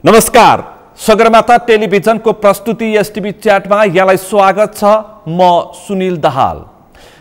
नमस्कार, सगरमाथा टेलिभिजनको प्रस्तुति एसटिभी च्याटमा यहाँलाई स्वागत छ। म सुनिल दाहाल।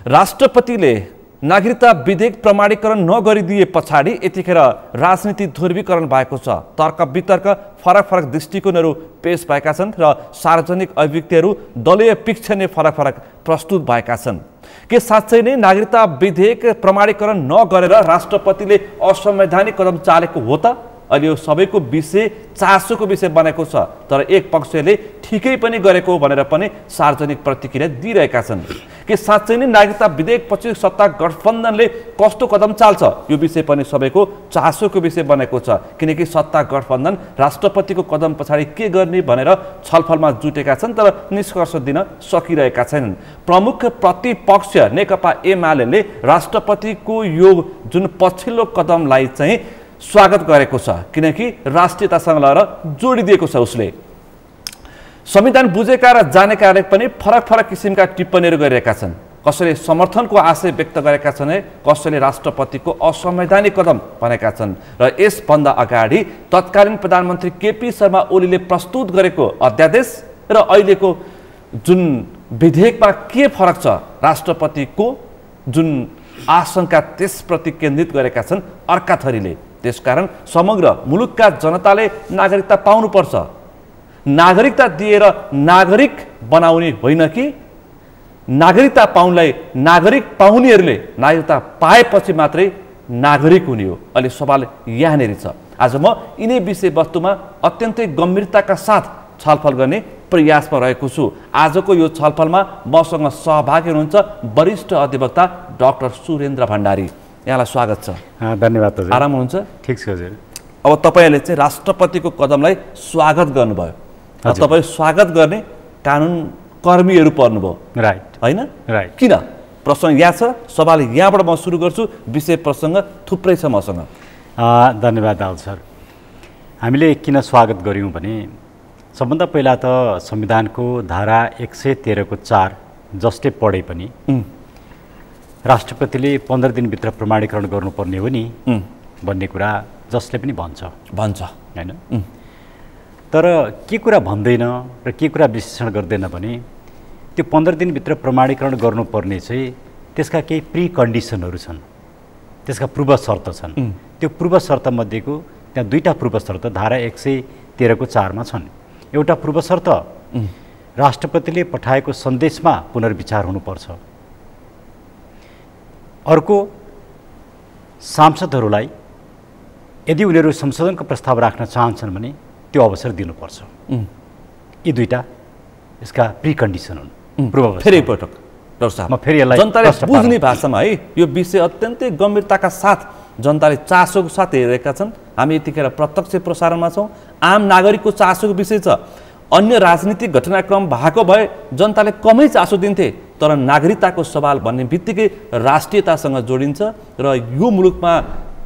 राष्ट्रपतिले नागरिकता विधेयक प्रमाणीकरण नगरिदिए पछाडि यतिखेर राजनीति ध्रुवीकरण भएको छ। तर्क वितर्क फरक फरक दृष्टिकोणहरू पेश भएका छन् र सार्वजनिक अभिव्यक्तिहरू दलीय पक्ष नै फरक फरक प्रस्तुत भएका छन्। के साँच्चै नै नागरिकता विधेयक प्रमाणीकरण नगरेर राष्ट्रपतिले असंवैधानिक कदम चालेको हो त? अहिले यो सबैको विषय चासोको विषय बनेको छ। तर एक पक्षले ठिकै पनि गरेको भनेर पनि सार्वजनिक प्रतिक्रिया दिइरहेका छन्। के साँच्चै नै नागरिकता विधेयक पछि सत्ता गठबन्धनले कस्तो कदम चाल्छ, यो विषय पनि सबैको चासोको विषय बनेको छ। किनकि सत्ता गठबन्धन राष्ट्रपतिको कदम पछाडि के गर्ने भनेर छलफलमा जुटेका छन्, तर निष्कर्ष दिन सकिरहेका छैनन्। प्रमुख प्रतिपक्ष नेकपा एमाले राष्ट्रपतिको यो जुन पछिल्लो कदमलाई चाहिँ स्वागत गरेको छ, किनकि राष्ट्रियतासँग लगेर जोडिदिएको छ। उसले संविधान बुझेका र जानेकाले पनि फरक फरक किसिमका टिप्पणीहरू गरिरहेका छन्। कसैले समर्थनको आशय व्यक्त गरेका छन्, कसैले राष्ट्रपतिको असंवैधानिक कदम भनेका छन्। र यसभन्दा अगाडि तत्कालीन प्रधानमन्त्री केपी शर्मा ओलीले प्रस्तुत गरेको अध्यादेश र अहिलेको जुन विधेयकमा के फरक छ, राष्ट्रपतिको जुन आशंका त्यसप्रति केन्द्रित गरेका छन् अर्का थरीले। त्यसकारण समग्र मुलुकका जनताले नागरिकता पाउनुपर्छ। नागरिकता दिएर नागरिक बनाउने होइन कि नागरिकता पाउनलाई नागरिक पाउनेहरूले नागरिकता पाएपछि मात्रै नागरिक हुने हो। अहिले सवाल यहाँनिर छ। आज म यिनै विषयवस्तुमा अत्यन्तै गम्भीरताका साथ छलफल गर्ने प्रयासमा रहेको छु। आजको यो छलफलमा मसँग सहभागी हुनुहुन्छ वरिष्ठ अधिवक्ता डाक्टर सुरेन्द्र भण्डारी। यहाँलाई स्वागत छ। धन्यवाद हजुर। आराम हुनुहुन्छ? ठिक छ हजुर। अब तपाईँले चाहिँ राष्ट्रपतिको कदमलाई स्वागत गर्नुभयो। तपाईँ स्वागत गर्ने कानुन कर्मीहरू पर्नुभयो, राइट होइन? राइट। किन? प्रश्न यहाँ छ। सवाल यहाँबाट म सुरु गर्छु। विषय प्रसङ्ग थुप्रै छ मसँग। धन्यवाद दाल सर। हामीले किन स्वागत गऱ्यौँ भने सबभन्दा पहिला त संविधानको धारा 113 को 4 जसले पढे पनि राष्ट्रपतिले 15 दिनभित्र प्रमाणीकरण गर्नुपर्ने हो नि भन्ने कुरा जसले पनि भन्छ होइन। तर के कुरा भन्दैन र के कुरा विश्लेषण गर्दैन भने त्यो 15 दिनभित्र प्रमाणीकरण गर्नुपर्ने चाहिँ त्यसका केही प्री कन्डिसनहरू छन्, त्यसका पूर्व शर्त छन्। त्यो पूर्व शर्त मध्येको त्यहाँ दुईटा पूर्व शर्त धारा 113 को 4 मा छन्। एउटा पूर्व शर्त राष्ट्रपतिले पठाएको सन्देशमा पुनर्विचार हुनुपर्छ। अर्को सांसदहरूलाई यदि उनीहरू संशोधनको प्रस्ताव राख्न चाहन्छन् भने त्यो अवसर दिनुपर्छ। यी दुईटा यसका प्री कन्डिसन हुन्। फेरि एकपटक डाक्टर साहब, म फेरि यसलाई जनताले बुझ्ने भाषामा है यो विषय अत्यन्तै गम्भीरताका साथ जनताले चासोको साथ हेरेका छन्। हामी यतिखेर प्रत्यक्ष प्रसारणमा छौँ। आम नागरिकको चासोको विषय छ। अन्य राजनीतिक घटनाक्रम भएको भए जनताले कमै चासो दिन्थे, तर नागरिकताको सवाल भन्ने बित्तिकै राष्ट्रियतासँग जोडिन्छ र यो मुलुकमा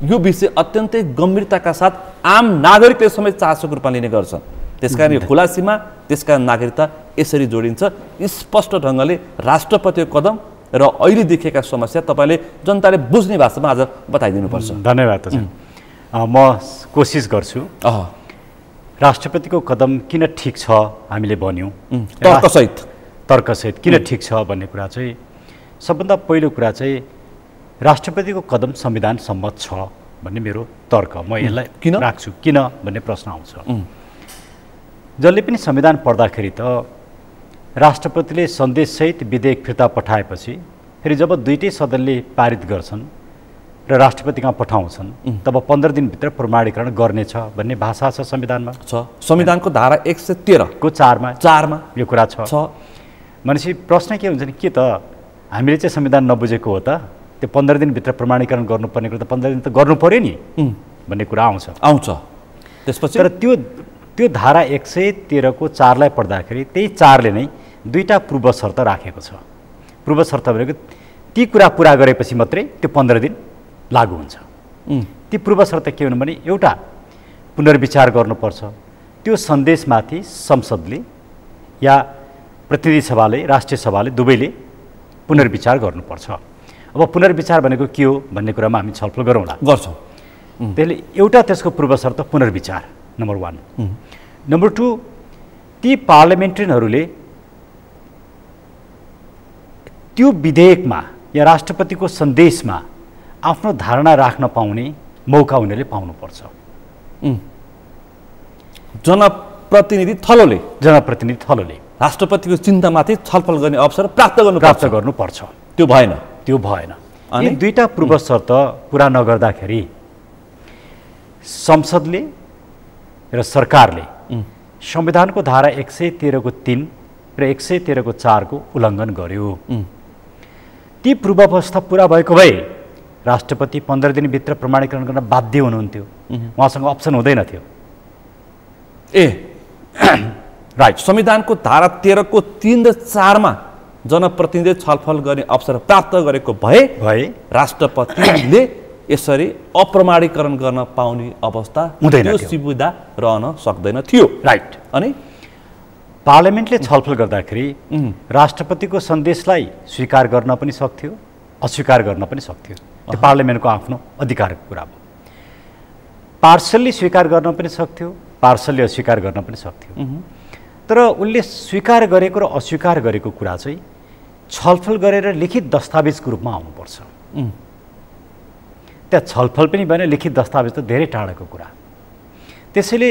यो विषय अत्यन्तै गम्भीरताका साथ आम नागरिकले समेत चासोको रूपमा लिने गर्छ। त्यसकारण यो खुला सीमा, त्यसकारण नागरिकता यसरी जोडिन्छ। स्पष्ट ढङ्गले राष्ट्रपतिको कदम र अहिले देखेका समस्या तपाईँले जनताले बुझ्ने भाषामा आज बताइदिनुपर्छ। धन्यवाद हजुर। म कोसिस गर्छु। राष्ट्रपतिको कदम किन ठिक छ हामीले भन्यौँ तर्कसहित किन ठिक छ भन्ने कुरा चाहिँ सबभन्दा पहिलो कुरा चाहिँ राष्ट्रपतिको कदम संविधान सम्मत छ भन्ने मेरो तर्क। म यसलाई किन राख्छु, किन भन्ने प्रश्न आउँछ। जसले पनि संविधान पढ्दाखेरि त राष्ट्रपतिले सन्देशसहित विधेयक फिर्ता पठाएपछि फेरि जब दुईटै सदनले पारित गर्छन् र राष्ट्रपति कहाँ पठाउँछन् तब 15 दिनभित्र प्रमाणीकरण गर्नेछ भन्ने भाषा छ संविधानमा। संविधानको धारा 113 को 4 मा यो कुरा छ। भनेपछि प्रश्न के हुन्छ नि, के त हामीले चाहिँ संविधान नबुझेको हो त? त्यो 15 दिनभित्र प्रमाणीकरण गर्नुपर्ने कुरा त 15 दिन त गर्नु पर्यो नि भन्ने कुरा आउँछ। त्यसपछि तर त्यो धारा 113 को 4 लाई पढ्दाखेरि त्यही 4 ले नै दुईटा पूर्व शर्त राखेको छ। पूर्व शर्त भनेको ती कुरा पुरा गरेपछि मात्रै त्यो 15 दिन लागू हुन्छ। ती पूर्व शर्त के हुन् भने एउटा पुनर्विचार गर्नुपर्छ। त्यो सन्देशमाथि संसदले या प्रतिनिधि सभाले राष्ट्रिय सभाले दुवैले पुनर्विचार गर्नुपर्छ। अब पुनर्विचार भनेको के हो भन्ने कुरामा हामी छलफल गर्छौँ। त्यसले एउटा त्यसको पूर्व शर्त पुनर्विचार नम्बर 1। नम्बर 2, ती पार्लिमेन्टेरियनहरूले त्यो विधेयकमा या राष्ट्रपतिको सन्देशमा आफ्नो धारणा राख्न पाउने मौका उनीहरूले पाउनुपर्छ। जनप्रतिनिधि थलोले राष्ट्रपतिको चिन्तामाथि छलफल गर्ने अवसर प्राप्त गर्नुपर्छ। त्यो भएन। यी दुईटा पूर्व शर्त पुरा नगर्दाखेरि संसदले र सरकारले संविधानको धारा 113 को 3 र 113 को 4 को उल्लङ्घन गर्यो। ती पूर्वावस्था पुरा भएको भए राष्ट्रपति 15 दिनभित्र प्रमाणीकरण गर्न बाध्य हुनुहुन्थ्यो। उहाँसँग अप्सन हुँदैन थियो। राइट। संविधानको धारा 13 को 3 र 4 मा जनप्रतिनिधि छलफल गर्ने अवसर प्राप्त गरेको भए राष्ट्रपतिले यसरी अप्रमाणीकरण गर्न पाउने अवस्था हुँदैन, त्यो सुविधा रहन सक्दैन थियो। राइट। अनि पार्लिमेन्टले छलफल गर्दाखेरि राष्ट्रपतिको सन्देशलाई स्वीकार गर्न पनि सक्थ्यो, अस्वीकार गर्न पनि सक्थ्यो। त्यो पार्लिमेन्टको आफ्नो अधिकारको कुरा हो। पार्सल्ली स्वीकार गर्न पनि सक्थ्यो, पार्सल्ली अस्वीकार गर्न पनि सक्थ्यो। तर उसले स्वीकार गरेको र अस्वीकार गरेको कुरा चाहिँ छलफल गरेर लिखित दस्तावेजको रूपमा आउनुपर्छ। त्यहाँ छलफल पनि भएन, लिखित दस्तावेज त धेरै टाढाको कुरा। त्यसैले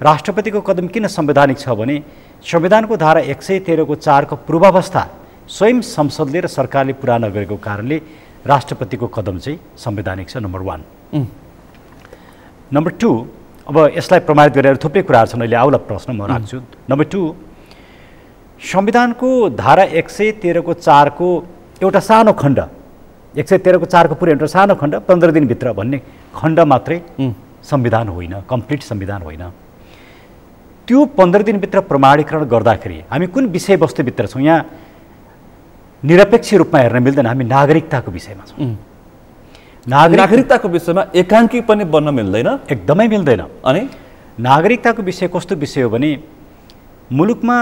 राष्ट्रपतिको कदम किन संवैधानिक छ भने संविधानको धारा 113 को 4 को पूर्वावस्था स्वयं संसदले र सरकारले पुरा नगरेको कारणले राष्ट्रपतिको कदम चाहिँ संवैधानिक छ। नम्बर 1। नम्बर 2, अब यसलाई प्रमाणित गरेर थुप्रै कुराहरू छन्, अहिले आउला प्रश्न म राख्छु। नम्बर 2, संविधानको धारा 113 को 4 को एउटा सानो खण्ड, 113 को 4 को पुरै एउटा सानो खण्ड 15 दिनभित्र भन्ने खण्ड मात्रै संविधान होइन, कम्प्लिट संविधान होइन। त्यो 15 दिनभित्र प्रमाणीकरण गर्दाखेरि हामी कुन विषयवस्तुभित्र छौँ? यहाँ निरपेक्ष रूपमा हेर्न मिल्दैन, हामी नागरिकताको विषयमा छौँ। नागरिकताको विषयमा एकाङ्की पनि बन्न मिल्दैन, एकदमै मिल्दैन। अनि नागरिकताको विषय कस्तो विषय हो भने मुलुकमा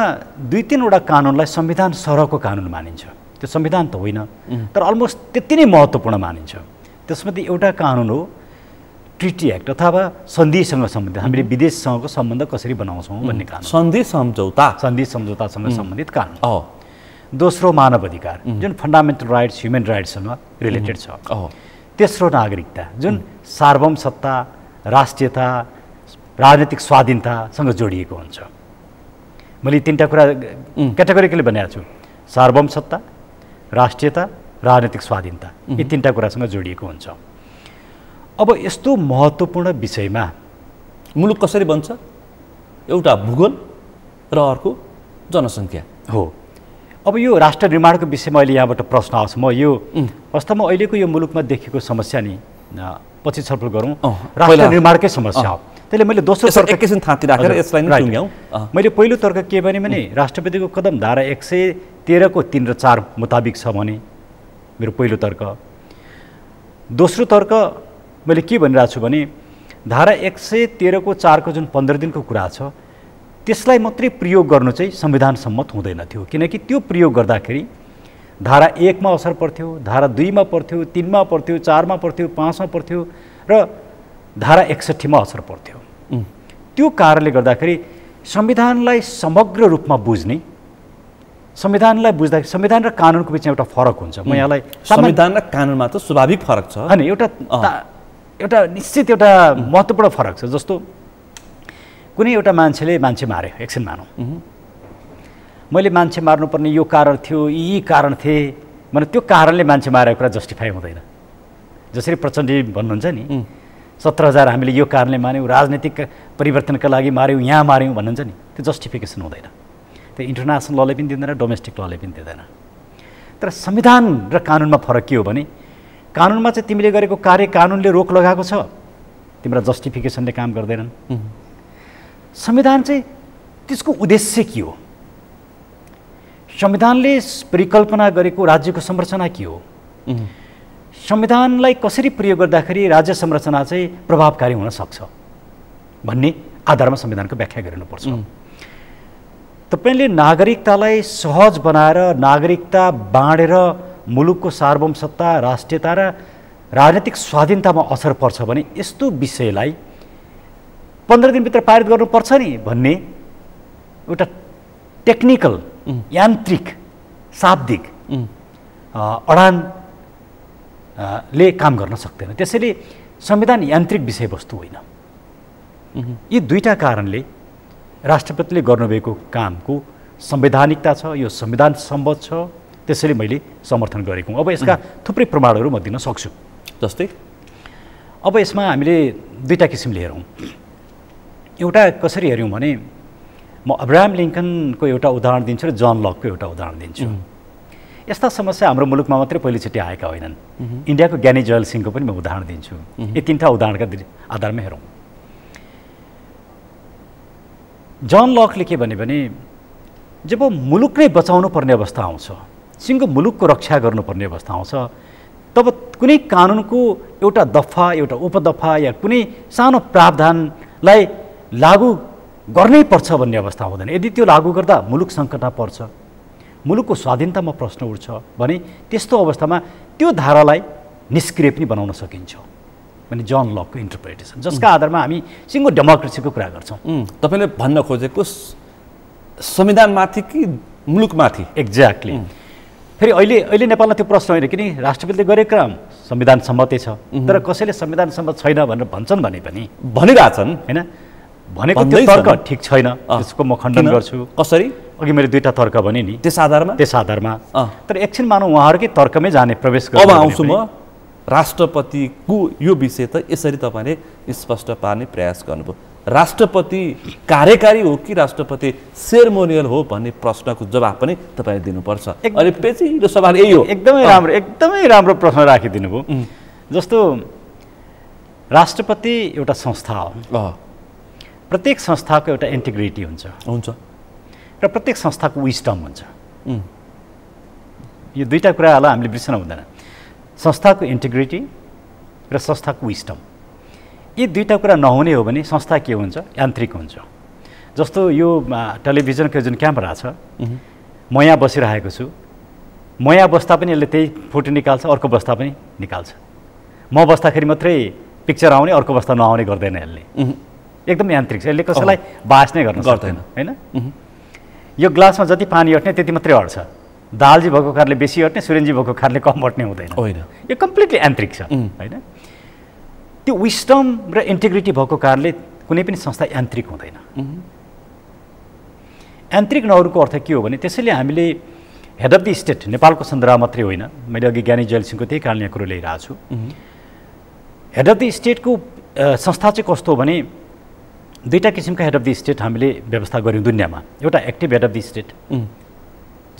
2-3 वटा कानुनलाई संविधान सरहको कानुन मानिन्छ। त्यो संविधान त होइन, तर अलमोस्ट त्यति नै महत्त्वपूर्ण मानिन्छ। त्यसमध्ये एउटा कानुन हो ट्रिटी एक्ट अथवा सन्धिसँग सम्बन्धित, हामीले विदेशसँगको सम्बन्ध कसरी बनाउँछौँ भन्ने कानुन, सन्धि सम्झौतासँग सम्बन्धित कानुन। दोस्रो मानव अधिकार जुन फन्डामेन्टल राइट्स, ह्युमन राइट्ससँग रिलेटेड छ। तेस्रो नागरिकता जुन सार्वभौम सत्ता, राष्ट्रियता, राजनीतिक स्वाधीनतासँग जोडिएको हुन्छ। मैले 3टा कुरा क्याटेगोरिकली भनेको छु, सार्वभौम सत्ता, राष्ट्रियता, राजनीतिक स्वाधीनता, यी 3टा कुरासँग जोडिएको हुन्छ। अब यस्तो महत्त्वपूर्ण विषयमा मुलुक कसरी बन्छ? एउटा भूगोल र अर्को जनसङ्ख्या हो। अब यो राष्ट्र निर्माणको विषयमा अहिले यहाँबाट प्रश्न आउँछ। म यो वास्तवमा अहिलेको यो मुलुकमा देखेको समस्या नि पछि छलफल गरौँ, राष्ट्र निर्माणकै समस्या हो। त्यसले मैले दोस्रो तर्क एकैछिन थाती राखेर यसलाई नै टुङ्ग्याउँ। मैले पहिलो तर्क के भने राष्ट्रपतिको कदम धारा 113 को 3 र 4 मुताबिक छ भने मेरो पहिलो तर्क। दोस्रो तर्क मैले के भनिरहेको छु भने धारा 113 को 4 को जुन 15 दिनको कुरा छ त्यसलाई मात्रै प्रयोग गर्नु चाहिँ संविधान सम्मत हुँदैन थियो, किनकि त्यो प्रयोग गर्दाखेरि धारा 1 मा असर पर्थ्यो, धारा 2 मा पर्थ्यो, 3 मा पर्थ्यो, 4 मा पर्थ्यो, 5 मा पर्थ्यो र धारा 61 मा असर पर्थ्यो। त्यो कारणले गर्दाखेरि संविधानलाई समग्र रूपमा बुझ्ने, संविधानलाई बुझ्दाखेरि संविधान र कानुनको बिचमा एउटा फरक हुन्छ। म यहाँलाई संविधान र कानुनमा त स्वाभाविक फरक छ हैन, एउटा निश्चित एउटा महत्त्वपूर्ण फरक छ। जस्तो कुनै एउटा मान्छेले मान्छे मार्यो, एकछिन मानौँ मैले मान्छे मार्नुपर्ने यो कारण थियो, यी कारण थिए भने त्यो कारणले मान्छे मारेको कुरा जस्टिफाई हुँदैन। जसरी प्रचण्डजी भन्नुहुन्छ नि 17,000 हामीले यो कारणले मार्यौँ, राजनीतिक परिवर्तनका लागि मार्यौँ, यहाँ मार्यौँ भन्नुहुन्छ नि, त्यो जस्टिफिकेसन हुँदैन। त्यो इन्टरनेसनल लले पनि दिँदैन, डोमेस्टिक लले पनि दिँदैन। तर संविधान र कानुनमा फरक के हो भने कानुनमा चाहिँ तिमीले गरेको कार्य कानुनले रोक लगाएको छ, तिम्रो जस्टिफिकेसनले काम गर्दैनन्। संविधान चाहिँ त्यसको उद्देश्य के हो, संविधानले परिकल्पना गरेको राज्यको संरचना के हो, संविधानलाई कसरी प्रयोग गर्दाखेरि राज्य संरचना चाहिँ प्रभावकारी हुन सक्छ भन्ने आधारमा संविधानको व्याख्या गरिनुपर्छ। तपाईले नागरिकतालाई सहज बनाएर नागरिकता बाँडेर मुलुकको सार्वभौम सत्ता, राष्ट्रियता र राजनीतिक स्वाधीनतामा असर पर्छ भने यस्तो विषयलाई 15 दिनभित्र पारित गर्नुपर्छ नि भन्ने एउटा टेक्निकल यान्त्रिक शाब्दिक अडानले काम गर्न सक्दैन। त्यसैले संविधान यान्त्रिक विषयवस्तु होइन। यी दुईटा कारणले राष्ट्रपतिले गर्नुभएको कामको संवैधानिकता छ, यो संविधान सम्मत छ, त्यसैले मैले समर्थन गरेको हुँ। अब यसका थुप्रै प्रमाणहरू म दिन सक्छु। जस्तै अब यसमा हामीले दुईटा किसिमले हेरौँ। एउटा कसरी हेऱ्यौँ भने म अब्राहम लिङ्कनको एउटा उदाहरण दिन्छु र जन लकको एउटा उदाहरण दिन्छु। यस्ता समस्या हाम्रो मुलुकमा मात्रै पहिलोचोटि आएका होइनन्। इन्डियाको ज्ञानी जयल सिंहको पनि म उदाहरण दिन्छु। यी तीनटा उदाहरणका आधारमा हेरौँ। जन लकले के भने जब मुलुक नै बचाउनु पर्ने अवस्था आउँछ, सिङ्गो मुलुकको रक्षा गर्नुपर्ने अवस्था आउँछ, तब कुनै कानुनको एउटा दफा, एउटा उपदफा या कुनै सानो प्रावधानलाई लागू गर्नै पर्छ भन्ने अवस्था हुँदैन। यदि त्यो लागू गर्दा मुलुक सङ्कटमा पर्छ, मुलुकको स्वाधीनतामा प्रश्न उठ्छ भने त्यस्तो अवस्थामा त्यो धारालाई निष्क्रिय पनि बनाउन सकिन्छ भने जन लकको इन्टरप्रिटेसन, जसका आधारमा हामी सिङ्गो डेमोक्रेसीको कुरा गर्छौँ। तपाईँले भन्न खोजेको संविधानमाथि कि मुलुकमाथि? एक्ज्याक्टली। फेरि अहिले नेपालमा त्यो प्रश्न होइन, किन राष्ट्रपतिले गरेको काम संविधान सम्मतै छ, तर कसैले संविधान सम्मत छैन भनेर भन्छन् भने पनि भनिरहेछन् होइन। भनेको त्यो तर्क ठिक छैन, त्यसको म खण्डन गर्छु। कसरी? अघि मैले दुईटा तर्क भने नि, त्यस आधारमा तर एकछिन मानौँ उहाँहरूकै तर्कमै जाने प्रवेश गर्नु। अब आउँछु म। राष्ट्रपतिको यो विषय त यसरी तपाईँले स्पष्ट पार्ने प्रयास गर्नुभयो। राष्ट्रपति कार्यकारी हो कि राष्ट्रपति सेरेमोनियल हो भन्ने प्रश्नको जवाब पनि तपाईँले दिनुपर्छ। अनि पेचिलो सवाल यही हो। एकदमै राम्रो प्रश्न राखिदिनु भयो। जस्तो राष्ट्रपति एउटा संस्था हो, प्रत्येक संस्थाको एउटा इन्टिग्रिटी हुन्छ र प्रत्येक संस्थाको विस्डम हुन्छ। यो दुईटा कुरालाई हामीले बिर्सन हुँदैन, संस्थाको इन्टिग्रिटी र संस्थाको विस्डम। यी दुईटा कुरा नहुने हो भने संस्था के हुन्छ? यान्त्रिक हुन्छ। जस्तो यो टेलिभिजनको जुन क्यामेरा छ, म यहाँ बसिरहेको छु, म यहाँ बस्दा पनि यसले त्यही फोटो निकाल्छ, अर्को बस्दा पनि निकाल्छ। म बस्दाखेरि मात्रै पिक्चर आउने, अर्को बस्दा नआउने गर्दैन यसले। एकदम यान्त्रिक छ, यसले कसैलाई बास नै गर्न सक्दैन होइन। यो ग्लासमा जति पानी अट्ने त्यति मात्रै अट्छ, दालजी भएको कारणले बेसी अट्ने, सुरेनजी भएको कारणले कम अट्ने हुँदैन। यो कम्प्लिटली यान्त्रिक छ होइन। त्यो विस्डम र इन्टिग्रिटी भएको कारणले कुनै पनि संस्था यान्त्रिक हुँदैन। यान्त्रिक नहुनुको अर्थ के हो भने त्यसैले हामीले हेड अफ द स्टेट नेपालको सन्दर्भ मात्रै होइन, मैले अघि ज्ञानी जयल सिंहको त्यही कारणले यहाँ कुरो ल्याइरहेको छु। हेड अफ द स्टेटको संस्था चाहिँ कस्तो हो भने दुईटा किसिमका हेड अफ द स्टेट हामीले व्यवस्था गऱ्यौँ दुनियाँमा। एउटा active head of the state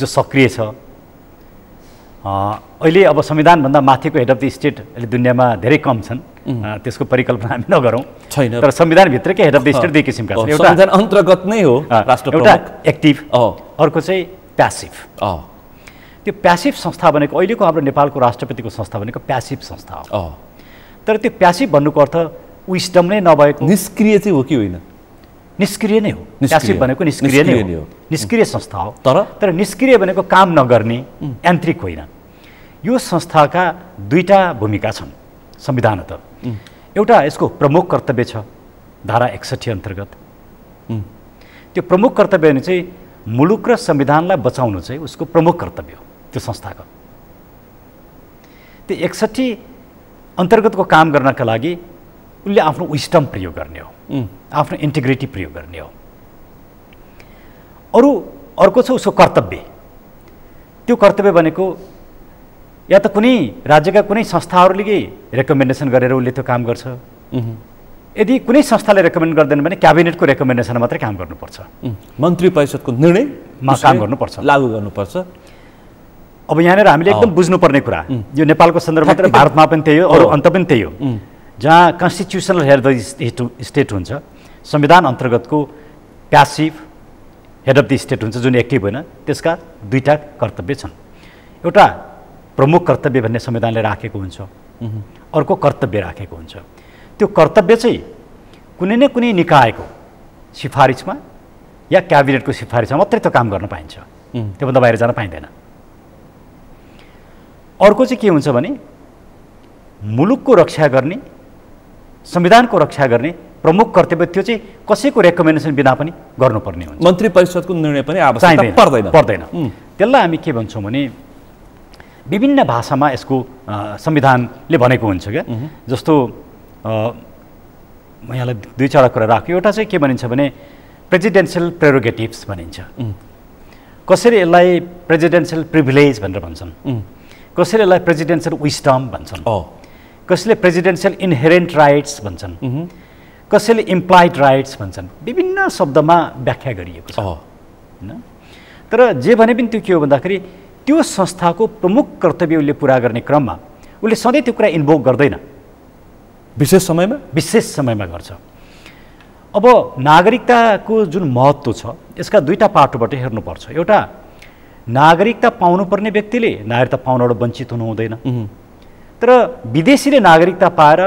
जो सक्रिय छ। अहिले अब संविधानभन्दा माथिको हेड अफ द स्टेट अहिले दुनियाँमा धेरै कम छन्, त्यसको परिकल्पना हामी नगरौँ छैन। तर संविधानभित्रकै हेड अफ द स्टेट दुई किसिमका छन्। एउटा संविधान अन्तर्गत नै हो राष्ट्रपति, एउटा एक्टिभ, अर्को चाहिँ प्यासिभ। त्यो प्यासिभ संस्था भनेको अहिलेको हाम्रो नेपालको राष्ट्रपतिको संस्था भनेको प्यासिभ संस्था हो। तर त्यो प्यासिभ भन्नुको अर्थ विस्डम नै नभएको, निष्क्रिय चाहिँ हो कि होइन? निष्क्रिय नै हो। प्यासिभ भनेको निष्क्रिय नै हो, निष्क्रिय संस्था हो। तर निष्क्रिय भनेको काम नगर्ने, यान्त्रिक होइन। यो संस्थाका दुईटा भूमिका छन् संविधानत। एउटा यसको प्रमुख कर्तव्य छ धारा 61 अन्तर्गत। त्यो प्रमुख कर्तव्य भने चाहिँ मुलुक र संविधानलाई बचाउनु चाहिँ उसको प्रमुख कर्तव्य हो त्यो संस्थाको। त्यो 61 अन्तर्गतको काम गर्नका लागि उसले आफ्नो विस्डम प्रयोग गर्ने हो, आफ्नो इन्टिग्रिटी प्रयोग गर्ने हो। अर्को छ उसको कर्तव्य। त्यो कर्तव्य भनेको या त कुनै राज्यका कुनै संस्थाहरूले रेकमेन्डेसन गरेर उसले त्यो काम गर्छ। यदि कुनै संस्थाले रेकमेन्ड गर्दैन भने क्याबिनेटको रेकमेन्डेसन मात्रै काम गर्नुपर्छ, मन्त्री परिषदको निर्णयमा काम गर्नुपर्छ, लागू गर्नुपर्छ। अब यहाँनिर हामीले एकदम बुझ्नुपर्ने कुरा, यो नेपालको सन्दर्भ मात्र, भारतमा पनि त्यही हो, अरू अन्त पनि त्यही हो। जहाँ constitutional head of the state हुन्छ, संविधान अन्तर्गतको passive head of the state हुन्छ जुन एक्टिभ होइन, त्यसका दुईटा कर्तव्य छन्। एउटा प्रमुख कर्तव्य भन्ने संविधानले राखेको हुन्छ, अर्को कर्तव्य राखेको हुन्छ। त्यो कर्तव्य चाहिँ कुनै न कुनै निकायको सिफारिसमा या क्याबिनेटको सिफारिसमा मात्रै त्यो काम गर्न पाइन्छ, त्योभन्दा बाहिर जान पाइँदैन। अर्को चाहिँ के हुन्छ भने मुलुकको रक्षा गर्ने, संविधानको रक्षा गर्ने प्रमुख कर्तव्य त्यो चाहिँ कसैको रेकमेन्डेसन बिना पनि गर्नुपर्ने हुन्छ। मन्त्री परिषदको निर्णय पनि आवश्यकता पर्दैन। त्यसलाई हामी के भन्छौँ भने विभिन्न भाषामा यसको संविधानले भनेको हुन्छ क्या। जस्तो म यहाँलाई दुई चारवटा कुरा राख्छु। एउटा चाहिँ के भनिन्छ भने प्रेसिडेन्सियल प्रेरोगेटिभ्स भनिन्छ, कसैले यसलाई प्रेसिडेन्सियल प्रिभिलेज भनेर भन्छन्, कसैले यसलाई प्रेसिडेन्सियल विस्डम भन्छन्, कसैले प्रेसिडेन्सियल इनहेरेन्ट राइट्स भन्छन्, कसैले इम्प्लाइड राइट्स भन्छन्। विभिन्न शब्दमा व्याख्या गरिएको छ हैन। तर जे भने पनि त्यो के हो भन्दाखेरि त्यो संस्थाको प्रमुख कर्तव्य उसले पुरा गर्ने क्रममा उसले सधैँ त्यो कुरा इन्भोक गर्दैन, विशेष समयमा गर्छ। अब नागरिकताको जुन महत्त्व छ यसका दुईटा पाटोबाट हेर्नुपर्छ। एउटा नागरिकता पाउनुपर्ने व्यक्तिले नागरिकता पाउनबाट वञ्चित हुनु हुँदैन, तर विदेशीले नागरिकता पाएर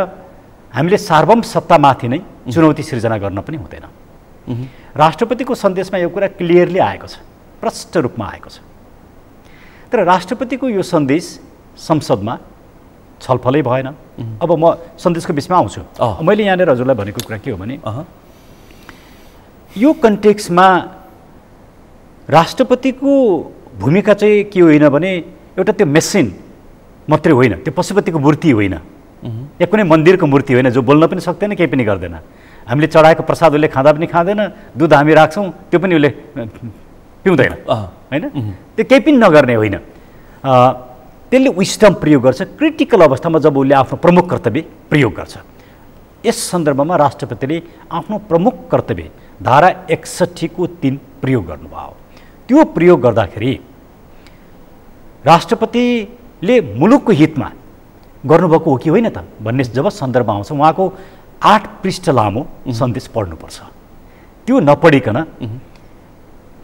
हामीले सार्वभौम सत्तामाथि नै चुनौती सिर्जना गर्न पनि हुँदैन। राष्ट्रपतिको सन्देशमा यो कुरा क्लियरली आएको छ, प्रष्ट रूपमा आएको छ। तर राष्ट्रपतिको यो सन्देश संसदमा छलफलै भएन। अब म सन्देशको बिचमा आउँछु। मैले यहाँनिर हजुरलाई भनेको कुरा के हो भने यो कन्टेक्स्टमा राष्ट्रपतिको भूमिका चाहिँ के होइन भने एउटा त्यो मेसिन मात्रै होइन, त्यो पशुपतिको मूर्ति होइन, या कुनै मन्दिरको मूर्ति होइन जो बोल्न पनि सक्दैन, केही पनि गर्दैन। हामीले चढाएको प्रसाद उसले खाँदा पनि खाँदैन, दुध हामी राख्छौँ त्यो पनि उसले पिउँदैन होइन, त्यो केही पनि नगर्ने होइन। त्यसले विस्डम प्रयोग गर्छ क्रिटिकल अवस्थामा जब उसले आफ्नो प्रमुख कर्तव्य प्रयोग गर्छ। यस सन्दर्भमा राष्ट्रपतिले आफ्नो प्रमुख कर्तव्य धारा 61(3) प्रयोग गर्नुभयो। त्यो प्रयोग गर्दाखेरि राष्ट्रपतिले मुलुकको हितमा गर्नुभएको हो कि होइन त भन्ने जब सन्दर्भ आउँछ उहाँको 8 पृष्ठ लामो सन्देश पढ्नुपर्छ। त्यो नपढिकन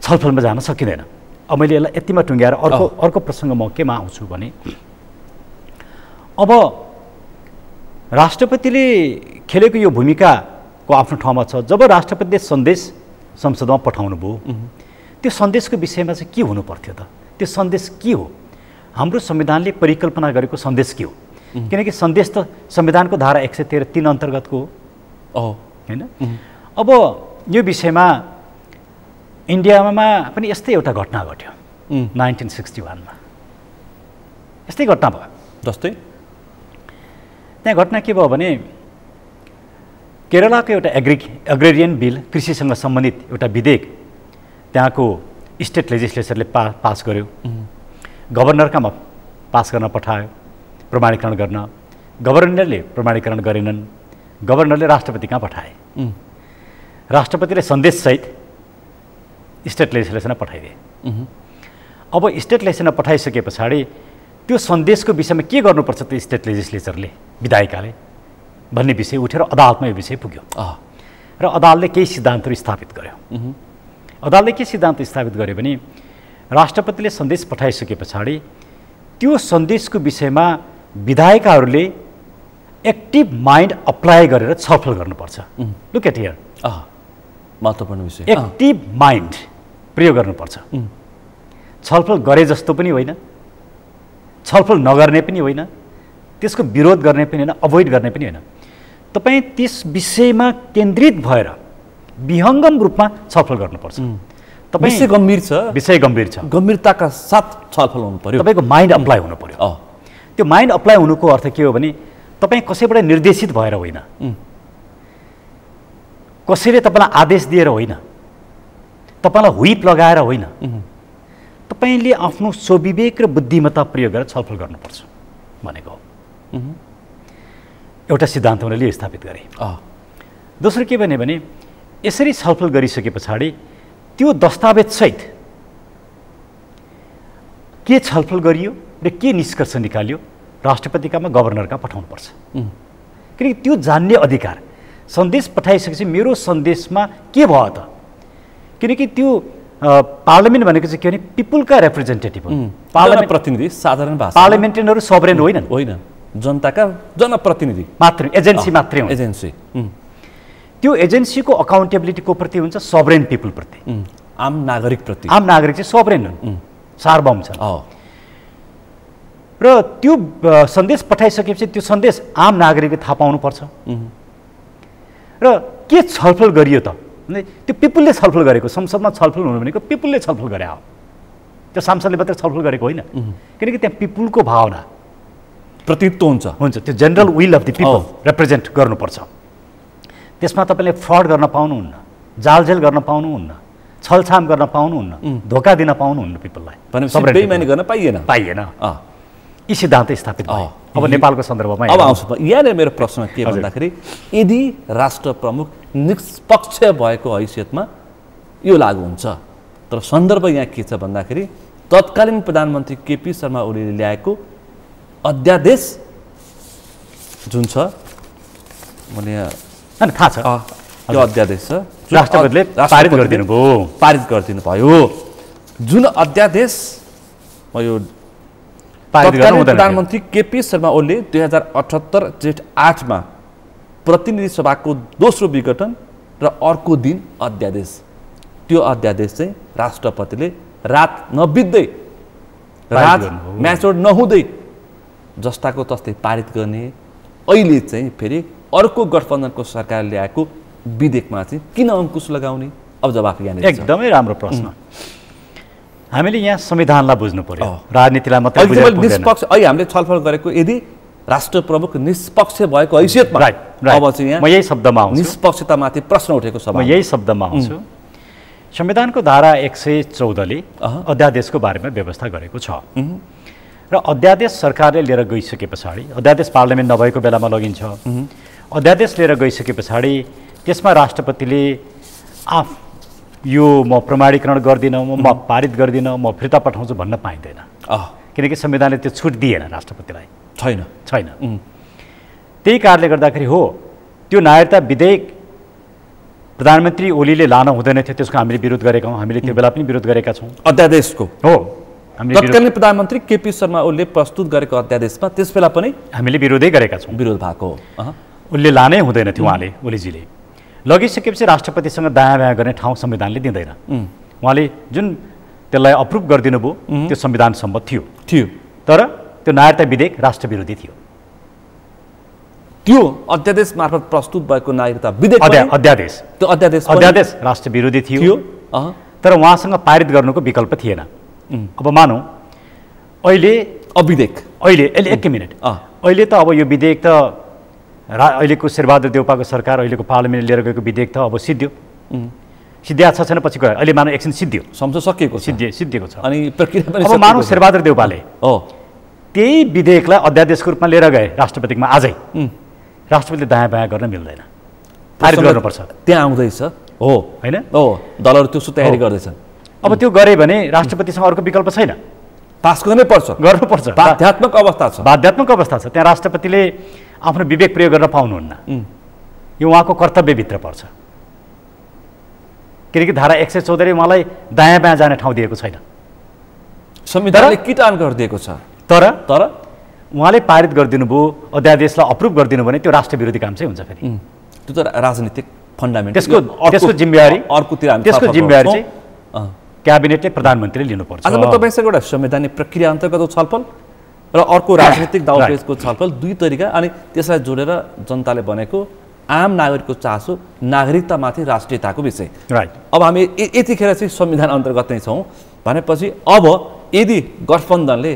छलफलमा जान सकिँदैन। अब मैले यसलाई यतिमा टुङ्ग्याएर अर्को प्रसङ्ग म केमा आउँछु भने अब राष्ट्रपतिले खेलेको यो भूमिकाको आफ्नो ठाउँमा छ। जब राष्ट्रपतिले सन्देश संसदमा पठाउनु भयो त्यो सन्देशको विषयमा चाहिँ के हुनु पर्थ्यो त? त्यो सन्देश के हो? हाम्रो संविधानले परिकल्पना गरेको सन्देश के हो? किनकि सन्देश त संविधानको धारा 113(3) अन्तर्गतको हो होइन। अब यो विषयमा इन्डियामा पनि यस्तै एउटा घटना घट्यो 1961मा। यस्तै घटना भयो। जस्तै त्यहाँ घटना के भयो भने केरलाको एउटा एग्रेरियन बिल, कृषिसँग सम्बन्धित एउटा विधेयक त्यहाँको स्टेट लेजिस्लेचरले पास गर्यो। गभर्नरकामा पास गर्न पठायो प्रमाणीकरण गर्न। गभर्नरले प्रमाणीकरण गरेनन्, गभर्नरले राष्ट्रपति कहाँ पठाए। राष्ट्रपतिले सन्देशसहित स्टेट लेजिस्लेचरमा पठाइदिए। अब स्टेट लेजिस्लेचरमा पठाइसके पछाडि त्यो सन्देशको विषयमा के गर्नुपर्छ त स्टेट लेजिस्लेचरले, विधायिकाले भन्ने विषय उठेर अदालतमा यो विषय पुग्यो र अदालतले केही सिद्धान्तहरू स्थापित गर्यो। अदालतले के सिद्धान्त स्थापित गर्यो भने राष्ट्रपतिले सन्देश पठाइसके पछाडि त्यो सन्देशको विषयमा विधायिकाहरूले एक्टिभ माइन्ड अप्लाई गरेर छलफल गर्नुपर्छ। लुक एट हियर, महत्त्वपूर्ण विषय। एक्टिभ माइन्ड प्रयोग गर्नुपर्छ। छलफल गरे जस्तो पनि होइन, छलफल नगर्ने पनि होइन, त्यसको विरोध गर्ने पनि होइन, अभोइड गर्ने पनि होइन। तपाईँ त्यस विषयमा केन्द्रित भएर विहङ्गम रूपमा छलफल गर्नुपर्छ। विषय गम्भीर छ, विषय गम्भीर छ, गम्भीरताका साथ छलफल हुनु पर्यो। तपाईँको माइन्ड अप्लाई हुनु पर्यो। त्यो माइन्ड अप्लाई हुनुको अर्थ के हो भने तपाईँ कसैबाट निर्देशित भएर होइन, कसैले तपाईँलाई आदेश दिएर होइन, तपाईँलाई हुइप लगाएर होइन, तपाईँले आफ्नो स्वविवेक र बुद्धिमत्ता प्रयोग गरेर छलफल गर्नुपर्छ भनेको हो। एउटा सिद्धान्त उनीहरूले स्थापित गरे। दोस्रो के भने यसरी छलफल गरिसके पछाडि त्यो दस्तावेजसहित के छलफल गरियो र के निष्कर्ष निकालियो राष्ट्रपतिकामा गभर्नरका पठाउनुपर्छ। किनकि त्यो जान्ने अधिकार, सन्देश पठाइसकेपछि मेरो सन्देशमा के भयो त? किनकि त्यो पार्लियामेन्ट भनेको चाहिँ के भने पिपुलका रिप्रेजेन्टेटिभ हो, पार्लियामेन्ट प्रतिनिधि, साधारण भाषा पार्लियामेन्टेरियनहरू सबरेन होइनन्, जनताका जनप्रतिनिधि मात्र, एजेन्सी मात्रै हो। एजेन्सी त्यो एजेन्सीको अकाउन्टेबिलिटी को प्रति हुन्छ? सबरेन पिपुल प्रति, आम नागरिक प्रति। आम नागरिक चाहिँ सबरेन हुन्, सार्वभौम छन्। र त्यो सन्देश पठाइसकेपछि त्यो सन्देश आम नागरिकले थाहा पाउनुपर्छ। र के छलफल गरियो त? त्यो पिपुलले छलफल गरेको, संसदमा छलफल हुनु भनेको पिपुलले छलफल गरे हो, त्यो सांसदले मात्रै छलफल गरेको होइन। किनकि त्यहाँ पिपुलको भावना प्रतिनिधित्व हुन्छ, त्यो general will of the people represent गर्नुपर्छ। त्यसमा तपाईँले फ्रड गर्न पाउनुहुन्न, जालझेल गर्न पाउनुहुन्न, छलछाम गर्न पाउनुहुन्न, धोका दिन पाउनुहुन्न पिपललाई, बेइमानी गर्न पाइएन। यी सिद्धान्त स्थापित भयो। अब नेपालको सन्दर्भमा अब आउँछ। यहाँनिर मेरो प्रश्न के भन्दाखेरि यदि राष्ट्र प्रमुख निष्पक्ष भएको हैसियतमा यो लागू हुन्छ, तर सन्दर्भ यहाँ के छ भन्दाखेरि तत्कालीन प्रधानमन्त्री केपी शर्मा ओलीले ल्याएको अध्यादेश जुन छ, मैले थाहा छ त्यो अध्यादेश छ, राष्ट्रपतिले पारित गरिदिनु भयो। जुन अध्यादेश यो तत्कालीन प्रधानमन्त्री केपी शर्मा ओलीले 2078 जेठ 8 मा प्रतिनिधि सभाको दोस्रो विघटन र अर्को दिन अध्यादेश, त्यो अध्यादेश चाहिँ राष्ट्रपतिले रात नबित्दै, रात म्याचोड नहुँदै जस्ताको तस्तै पारित गर्ने। अहिले चाहिँ फेरि अर्को गठबन्धनको सरकारले ल्याएको विधेयकमा चाहिँ किन अङ्कुश लगाउने? अब जवाफ यहाँनिर एकदमै राम्रो प्रश्न। हामीले यहाँ संविधानलाई बुझ्नु पर्यो, राजनीतिलाई मात्रै बुझेर पुग्दैन। निष्पक्ष अहिले हामीले छलफल गरेको यदि राष्ट्र प्रमुख निष्पक्ष भएको हैसियतमा, अब चाहिँ यहाँ म यही शब्दमा आउँछु, निष्पक्षतामाथि प्रश्न उठेको छ, म यही शब्दमा आउँछु। संविधानको धारा 114ले अध्यादेशको बारेमा व्यवस्था गरेको छ र अध्यादेश सरकारले लिएर गइसके पछाडि, अध्यादेश पार्लियामेन्ट नभएको बेलामा लगिन्छ, अध्यादेश लिएर गइसके पछाडि त्यसमा राष्ट्रपतिले यो म प्रमाणीकरण गर्दिनँ, म पारित गर्दिनँ, म फिर्ता पठाउँछु भन्न पाइँदैन, किनकि संविधानले त्यो छुट दिएन राष्ट्रपतिलाई, छैन। त्यही कारणले गर्दाखेरि हो त्यो नागरिकता विधेयक प्रधानमन्त्री ओलीले लान हुँदैन थियो, त्यसको हामीले विरोध गरेका हौँ, हामीले त्यो बेला पनि विरोध गरेका छौँ। अध्यादेशको हो तत्कालीन प्रधानमन्त्री केपी शर्मा ओलीले प्रस्तुत गरेको अध्यादेशमा त्यस बेला पनि हामीले विरोधै गरेका छौँ, विरोध भएको। उसले लानै हुँदैन थियो, उहाँले ओलीजीले लगिसकेपछि राष्ट्रपतिसँग दायाँ बायाँ गर्ने ठाउँ संविधानले दिँदैन। उहाँले जुन त्यसलाई अप्रुभ गरिदिनु भयो त्यो संविधान सम्मत थियो, तर त्यो नागरिकता विधेयक राष्ट्र विरोधी थियो। त्यो अध्यादेश मार्फत प्रस्तुत भएको नागरिकता विधेयक त्यो अध्यादेश राष्ट्र विरोधी थियो, तर उहाँसँग पारित गर्नुको विकल्प थिएन। अब मानौँ अहिले एक मिनट, अहिले त अब यो विधेयक त अहिलेको शेरबहादुर देउपाको सरकार, अहिलेको पार्लियामेन्टले लिएर गएको विधेयक त अब सिद्धिया छैन, पछि गयो, अहिले मानव एकछिन सिद्धियो, सिद्धिएको छ। अनि प्रक्रिया पनि अब मानव शेरबहादुर देउपाले त्यही विधेयकलाई अध्यादेशको रूपमा लिएर गए राष्ट्रपतिमा, आजै राष्ट्रपतिले दायाँ बायाँ गर्न मिल्दैन, पारित गर्नुपर्छ। त्यहाँ आउँदैछ हो होइन, दलहरू त्यो तयारी गर्दैछन्। अब त्यो गरे भने राष्ट्रपतिसँग अर्को विकल्प छैन, पास गर्नुपर्छ, बाध्यात्मक अवस्था छ। त्यहाँ राष्ट्रपतिले आफ्नो विवेक प्रयोग गर्न पाउनुहुन्न, यो उहाँको कर्तव्यभित्र पर्छ, किनकि धारा 114ले उहाँलाई दायाँ बायाँ जाने ठाउँ दिएको छैन, संविधानले किटान गरिदिएको छ। तर उहाँले पारित गरिदिनु भयो, अध्यादेशलाई अप्रुभ गरिदिनु भने त्यो राष्ट्र विरोधी काम चाहिँ हुन्छ। फेरि त्यो त राजनीतिक फन्डामेन्ट, त्यसको जिम्मेवारी चाहिँ क्याबिनेटले प्रधानमन्त्रीले लिनुपर्छ। आज म तपाईँसँग एउटा संवैधानिक प्रक्रिया अन्तर्गत छलफल र अर्को राजनीतिक दाउपेचको छलफल, दुई तरिका, अनि त्यसलाई जोडेर जनताले भनेको आम नागरिकको चासो नागरिकतामाथि राष्ट्रियताको विषय। अब हामी यतिखेर चाहिँ संविधान अन्तर्गत नै छौँ भनेपछि अब यदि गठबन्धनले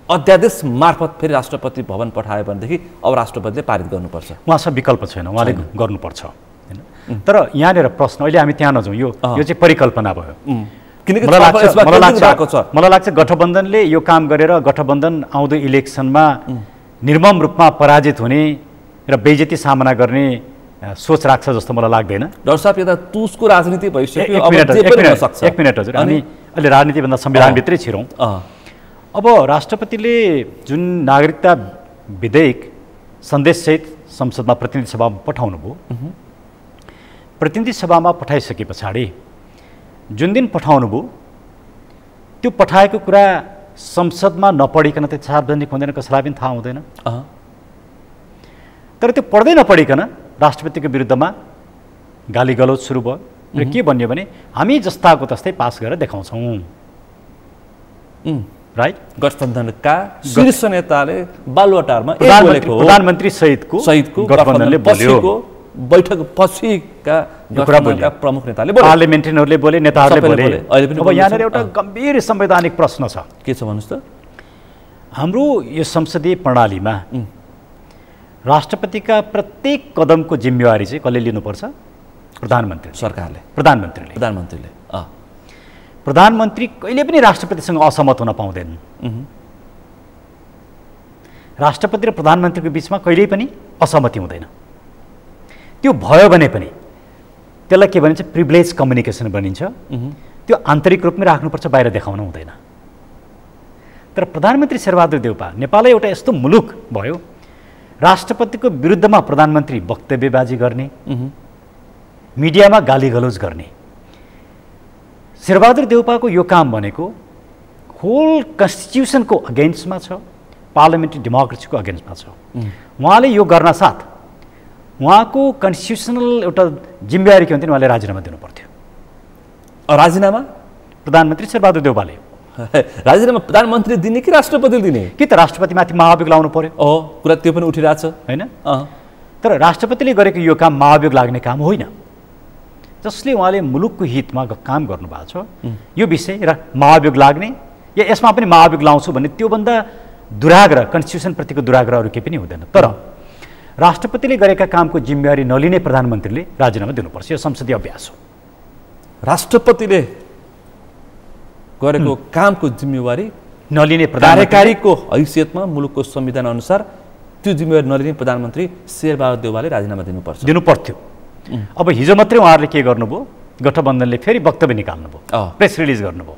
अध्यादेश मार्फत फेरि राष्ट्रपति भवन पठायो भनेदेखि अब राष्ट्रपतिले पारित गर्नुपर्छ, उहाँसँग विकल्प छैन, उहाँले गर्नुपर्छ होइन। तर यहाँनिर प्रश्न, अहिले हामी त्यहाँ नजाउँ, यो चाहिँ परिकल्पना भयो, किनकि मलाई लाग्छ गठबन्धनले यो काम गरेर गठबन्धन आउँदो इलेक्सनमा निर्मम रूपमा पराजित हुने र बेइज्जती सामना गर्ने सोच राख्छ जस्तो मलाई लाग्दैन। डाक्टर साहब, यता तुसको राजनीति भइसक्यो। एक मिनट हजुर, हामी अहिले राजनीतिभन्दा संविधानभित्रै छिरौँ। अब राष्ट्रपतिले जुन नागरिकता विधेयक सन्देशसहित संसदमा प्रतिनिधि सभामा पठाउनु भयो, प्रतिनिधि सभामा पठाइसके पछाडि जुन दिन पठाउनु भयो त्यो पठाएको कुरा संसदमा नपढिकन त सार्वजनिक हुँदैन, कसैलाई पनि थाहा हुँदैन। तर त्यो पढ्दै नपढिकन राष्ट्रपतिको विरुद्धमा गाली गलौज सुरु भयो र के भन्यो भने हामी जस्ताको तस्तै पास गरेर देखाउँछौँ, राइट। गठबन्धनका शीर्ष नेताले बालुवाटारमा प्रधानमन्त्री सहितको गठबन्धनले बोल्यो, बैठक पछिका गठबन्धनका प्रमुख नेताले बोले, पार्लिमेन्टेरियनहरूले बोले, नेताहरूले सबैले बोले। बोले, अहिले पनि अब यहाँनिर एउटा गम्भीर संवैधानिक प्रश्न छ। के छ भन्नुहोस् त? हाम्रो यो संसदीय प्रणालीमा राष्ट्रपतिका प्रत्येक कदमको जिम्मेवारी चाहिँ कसले लिनुपर्छ? प्रधानमन्त्री, सरकारले, प्रधानमन्त्रीले। प्रधानमन्त्री कहिले पनि राष्ट्रपतिसँग असहमत हुन पाउँदैनन्। राष्ट्रपति र प्रधानमन्त्रीको बिचमा कहिल्यै पनि असहमति हुँदैन। त्यो भयो भने पनि त्यसलाई के भनिन्छ? प्रिभिलेज कम्युनिकेसन भनिन्छ। त्यो आन्तरिक रूपमै राख्नुपर्छ, बाहिर देखाउन हुँदैन। तर प्रधानमन्त्री शेरबहादुर देउपा नेपालै एउटा यस्तो मुलुक भयो, राष्ट्रपतिको विरुद्धमा प्रधानमन्त्री वक्तव्यबाजी गर्ने, मिडियामा गालीगलौज गर्ने। शेरबहादुर देउपाको यो काम भनेको होल कन्स्टिट्युसनको अगेन्स्टमा छ, पार्लियामेन्ट्री डेमोक्रेसीको अगेन्स्टमा छ। उहाँले यो गर्न साथ उहाँको कन्स्टिट्युसनल एउटा जिम्मेवारी के हुन्थ्यो? उहाँले राजीनामा दिनु पर्थ्यो। राजीनामा प्रधानमन्त्री शेरबहादुर देउपाले राजीनामा प्रधानमन्त्रीले दिने कि राष्ट्रपतिले दिने? कि त राष्ट्रपतिमाथि महाभियोग लाउनु पर्यो। कुरा त्यो पनि उठिरहेछ होइन? तर राष्ट्रपतिले गरेको यो काम महाभियोग लाग्ने काम होइन। जसले उहाँले मुलुकको हितमा काम गर्नुभएको छ, यो विषय र महाभियोग लाग्ने या यसमा पनि महाभियोग लाउँछु भन्ने त्योभन्दा दुराग्रह, कन्स्टिट्युसनप्रतिको दुराग्रह अरू केही पनि हुँदैन। तर राष्ट्रपतिले गरेका कामको जिम्मेवारी नलिने प्रधानमन्त्रीले राजीनामा दिनुपर्छ। यो संसदीय अभ्यास हो। राष्ट्रपतिले गरेको कामको जिम्मेवारी नलिने कार्यकारीको हैसियतमा मुलुकको संविधान अनुसार त्यो जिम्मेवारी नलिने प्रधानमन्त्री शेरबहादुर देउवाले राजीनामा दिनुपर्थ्यो। अब हिजो मात्रै उहाँहरूले के गर्नुभयो? गठबन्धनले फेरि वक्तव्य निकाल्नुभयो, प्रेस रिलिज गर्नुभयो,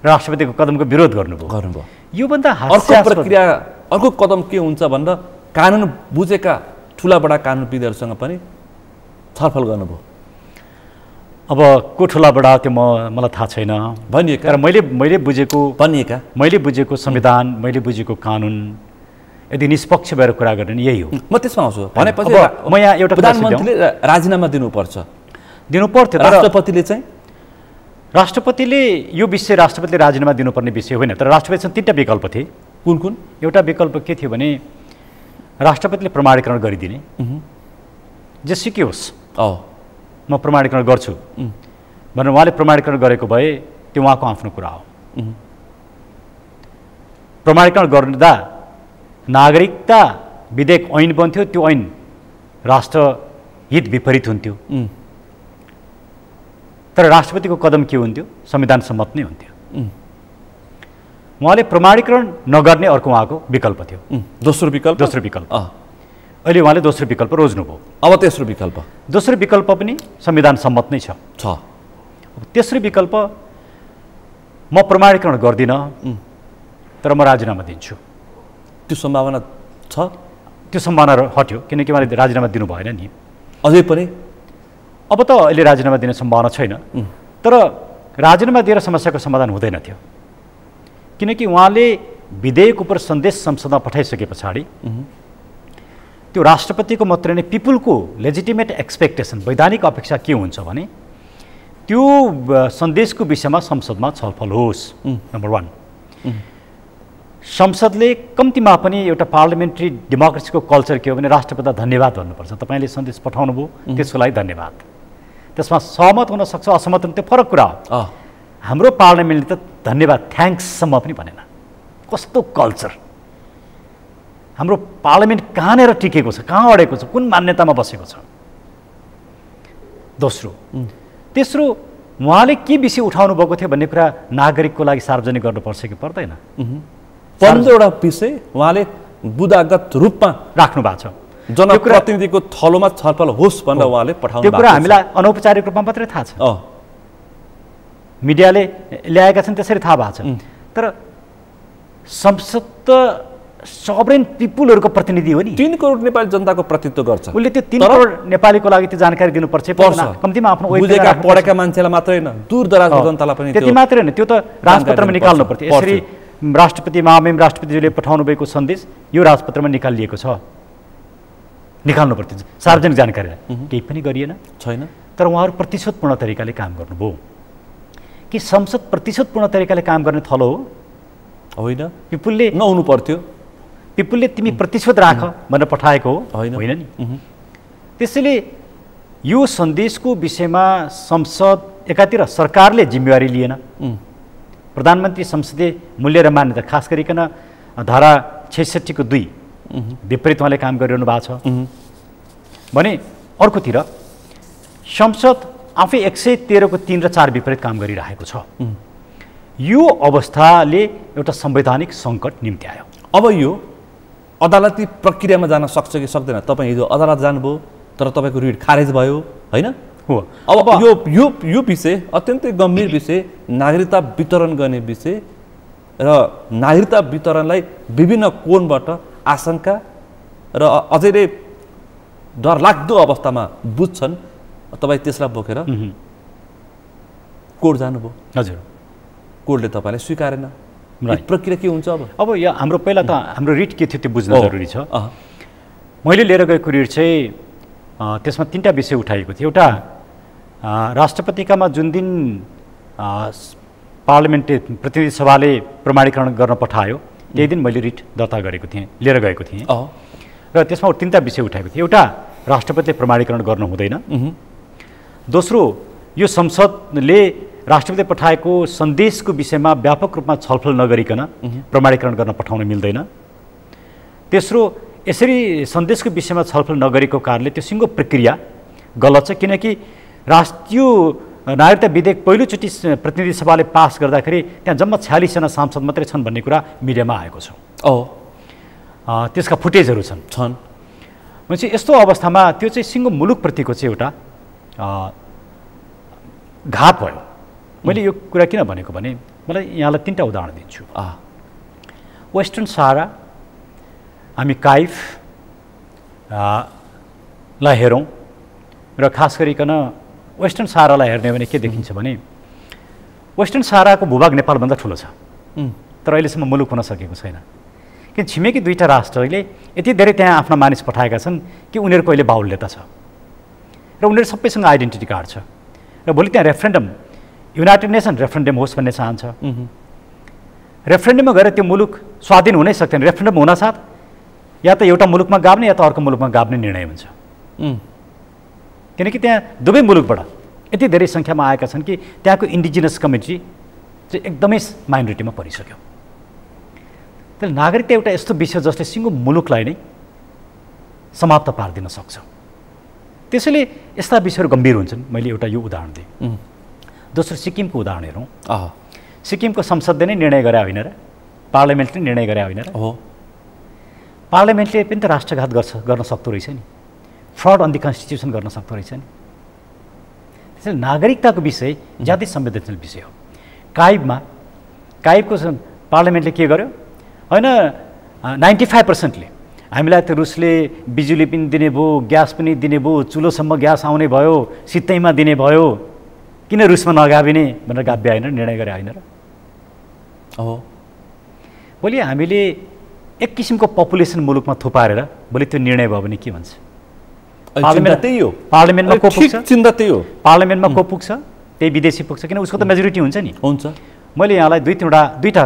राष्ट्रपतिको कदमको विरोध गर्नुभयो। योभन्दा अर्को प्रक्रिया, अर्को कदम के हुन्छ भनेर कानुन बुझेका ठुला बडा कानुनविदहरूसँग पनि छलफल गर्नुभयो। अब को ठुला बडा त्यो मलाई थाहा छैन भनिएका, तर मैले बुझेको संविधान, मैले बुझेको कानुन यदि निष्पक्ष भएर कुरा गर्ने नि यही हो। म त्यसमा आउँछु। भनेपछि म यहाँ एउटा प्रधानमन्त्रीले राजीनामा दिनुपर्थ्यो, राष्ट्रपतिले यो विषय राष्ट्रपतिले राजीनामा दिनुपर्ने विषय होइन। तर राष्ट्रपतिसँग तीनटा विकल्प थिए। कुन? एउटा विकल्प के थियो भने राष्ट्रपतिले प्रमाणीकरण गरिदिने, जेसुकै होस् म प्रमाणीकरण गर्छु भनेर उहाँले प्रमाणीकरण गरेको भए त्यो उहाँको आफ्नो कुरा हो। प्रमाणीकरण गर्दा नागरिकता विधेयक ऐन बन्थ्यो, त्यो ऐन राष्ट्रहित विपरीत हुन्थ्यो। तर राष्ट्रपतिको कदम के हुन्थ्यो? संविधान सम्मत नै हुन्थ्यो। उहाँले प्रमाणीकरण नगर्ने अर्को उहाँको विकल्प थियो। दोस्रो विकल्प अहिले उहाँले दोस्रो विकल्प रोज्नुभयो। अब दोस्रो विकल्प पनि संविधान सम्मत नै छ। तेस्रो विकल्प म प्रमाणीकरण गर्दिनँ, तर म राजीनामा दिन्छु। त्यो सम्भावना छ? त्यो सम्भावना हट्यो, किनकि उहाँले राजीनामा दिनु भएन नि। अझै पनि अब त अहिले राजीनामा दिने सम्भावना छैन। तर राजीनामा दिएर समस्याको समाधान हुँदैन थियो, किनकि उहाँले विधेयक उप सन्देश संसदमा पठाइसके पछाडि त्यो राष्ट्रपतिको मात्रै नै पिपुलको लेजिटिमेट एक्सपेक्टेसन, वैधानिक अपेक्षा के हुन्छ भने त्यो सन्देशको विषयमा संसदमा छलफल होस्। नम्बर 1, संसदले कम्तीमा पनि एउटा पार्लियामेन्ट्री डेमोक्रेसीको कल्चर के हो भने राष्ट्रपतिलाई धन्यवाद भन्नुपर्छ। तपाईँले सन्देश पठाउनु भयो, त्यसको लागि धन्यवाद। त्यसमा सहमत हुन सक्छ, असहमत हुन त्यो फरक कुरा हो। हाम्रो पार्लियामेन्टले त धन्यवाद, थ्याङ्क्ससम्म पनि भनेन। कस्तो कल्चर! हाम्रो पार्लियामेन्ट कहाँनिर टिकेको छ, कहाँ अडेको छ, कुन मान्यतामा बसेको छ? तेस्रो उहाँले के विषय उठाउनु भएको थियो भन्ने कुरा नागरिकको लागि सार्वजनिक गर्नुपर्छ कि पर्दैन? 15वटा विषय उहाँले बुदागत रूपमा राख्नु भएको छ। जनप्रतिनिधिको थलोमा छलफल होस् भनेर उहाँले पठाउनु भएको छ। त्यो कुरा हामीलाई अनौपचारिक रूपमा मात्रै थाहा छ, मिडियाले ल्याएका छन् त्यसरी थाहा भएको छ। तर संसद त सबरेन पिपुलहरूको प्रतिनिधि हो नि। 3 करोड नेपाली जनताको प्रतिनिधित्व गर्छ। उसले त्यो 3 करोड नेपालीको लागि त्यो जानकारी दिनुपर्छ। कम्तीमा आफ्नो बुझेका पढेका मान्छेलाई मात्रै होइन, दूरदराजको जनतालाई पनि त्यति मात्रै होइन, त्यो त राजपत्रमा निकाल्नु पर्थ्यो। यसरी राष्ट्रपति महामहिम राष्ट्रपतिज्यूले पठाउनु भएको सन्देश यो राजपत्रमा निकालिएको छ, निकाल्नु पर्थ्यो सार्वजनिक जानकारीलाई। केही पनि गरिएन, छैन। तर उहाँहरू प्रतिशोधपूर्ण तरिकाले काम गर्नुभयो। कि संसद प्रतिशोधपूर्ण तरिकाले काम गर्ने थलो हो? होइन, पिपुलले नहुनु पर्थ्यो। पिपुलले तिमी प्रतिशोध राख भनेर पठाएको हो? होइन नि। त्यसैले यो सन्देशको विषयमा संसद एकातिर सरकारले जिम्मेवारी लिएन, प्रधानमन्त्री संसदीय मूल्य र मान्यता खास गरिकन धारा 66 को 2 विपरीत उहाँले काम गरिरहनु भएको छ भने अर्कोतिर संसद आफै 113 को 3 र 4 विपरीत काम गरिरहेको छ। यो अवस्थाले एउटा संवैधानिक सङ्कट निम्ति आयो। अब यो अदालती प्रक्रियामा जान सक्छ कि सक्दैन? तपाईँ हिजो अदालत जानुभयो तर तपाईँको रिट खारेज भयो होइन? हो। अब यो विषय अत्यन्तै गम्भीर विषय, नागरिकता वितरण गर्ने विषय र नागरिकता वितरणलाई विभिन्न कोणबाट आशंका र अझै डरलाग्दो अवस्थामा बुझ्छन्। तपाईँ त्यसलाई बोकेर कोर्ट जानुभयो। हजुर, कोर्टले तपाईँलाई स्वीकारेन। प्रक्रिया के हुन्छ अब यहाँ हाम्रो पहिला त हाम्रो रिट के थियो त्यो बुझ्न जरुरी छ। मैले लिएर गएको रिट चाहिँ त्यसमा 3टा विषय उठाएको थियो। एउटा राष्ट्रपतिकामा जुन दिन पार्लियामेन्ट्री प्रतिनिधि सभाले प्रमाणीकरण गर्न पठायो त्यही दिन मैले रिट दर्ता गरेको थिएँ, लिएर गएको थिएँ र त्यसमा 3टा विषय उठाएको थिएँ। एउटा, राष्ट्रपतिले प्रमाणीकरण गर्नु हुँदैन। दोस्रो, यो संसदले राष्ट्रपतिले पठाएको सन्देशको विषयमा व्यापक रूपमा छलफल नगरिकन प्रमाणीकरण गर्न पठाउन मिल्दैन। तेस्रो, यसरी सन्देशको विषयमा छलफल नगरेको कारणले त्यो सिङ्गो प्रक्रिया गलत छ, किनकि राष्ट्रिय नागरिकता विधेयक पहिलोचोटि प्रतिनिधि सभाले पास गर्दाखेरि त्यहाँ जम्मा 46 जना सांसद मात्रै छन् भन्ने कुरा मिडियामा आएको छ। त्यसका फुटेजहरू छन्। भनेपछि यस्तो अवस्थामा त्यो चाहिँ सिङ्गो मुलुकप्रतिको चाहिँ एउटा घात भयो। मैले यो कुरा किन भनेको भने मलाई यहाँलाई 3टा उदाहरण दिन्छु। वेस्टर्न सहारा हामी काइफ लाई हेरौँ र खास गरिकन वेस्टर्न सहारालाई हेर्ने भने के देखिन्छ भने वेस्टर्न सहाराको भूभाग नेपालभन्दा ठुलो छ तर अहिलेसम्म मुलुक हुन सकेको छैन। किन छिमेकी 2टा राष्ट्रले यति धेरै त्यहाँ आफ्ना मानिस पठाएका छन् कि उनीहरूको अहिले बाहुल्यता छ र उनीहरू सबैसँग आइडेन्टिटी कार्ड छ र भोलि त्यहाँ रेफरेन्डम, युनाइटेड नेसन रेफरेन्डम होस् भन्ने चाहन्छ। रेफरेन्डममा गएर त्यो मुलुक स्वाधीन हुनै सक्दैन। रेफरेन्डम हुनासाथ या त एउटा मुलुकमा गाब्ने या त अर्को मुलुकमा गाब्ने निर्णय हुन्छ, किनकि त्यहाँ दुवै मुलुकबाट यति धेरै सङ्ख्यामा आएका छन् कि त्यहाँको इन्डिजिनस कम्युनिटी चाहिँ एकदमै माइनोरिटीमा परिसक्यो। त्यसले नागरिकता एउटा यस्तो विषय जसले सिङ्गो मुलुकलाई नै समाप्त पारिदिन सक्छ। त्यसैले यस्ता विषयहरू गम्भीर हुन्छन्। मैले एउटा यो उदाहरण दिएँ। दोस्रो, सिक्किमको उदाहरण हेरौँ। सिक्किमको संसदले नै निर्णय गरे होइन र, पार्लियामेन्टले निर्णय गरे होइन र? पार्लियामेन्टले पनि त राष्ट्रघात गर्न सक्दो रहेछ नि, फ्रड अन दि कन्स्टिट्युसन गर्न सक्दो रहेछ नि। त्यसैले नागरिकताको विषय ज्यादै संवेदनशील विषय हो। काइबको पार्लियामेन्टले के गर्यो होइन, 95%ले हामीलाई त रुसले बिजुली पनि दिने भयो, ग्यास पनि दिने भयो, चुलोसम्म ग्यास आउने भयो, सित्तैमा दिने भयो, किन रुसमा नगाबिने भनेर गाभ्य होइन, निर्णय गरे होइन र? भोलि हामीले एक किसिमको पपुलेसन मुलुकमा थुपारेर भोलि त्यो निर्णय भयो भने के भन्छ? पार्लियामेन्टमा को पुग्छ? चिन्ता त्यही हो। पार्लियामेन्टमा को पुग्छ? त्यही विदेशी पुग्छ, किन उसको त मेजोरिटी हुन्छ नि। हुन्छ। मैले यहाँलाई दुईटा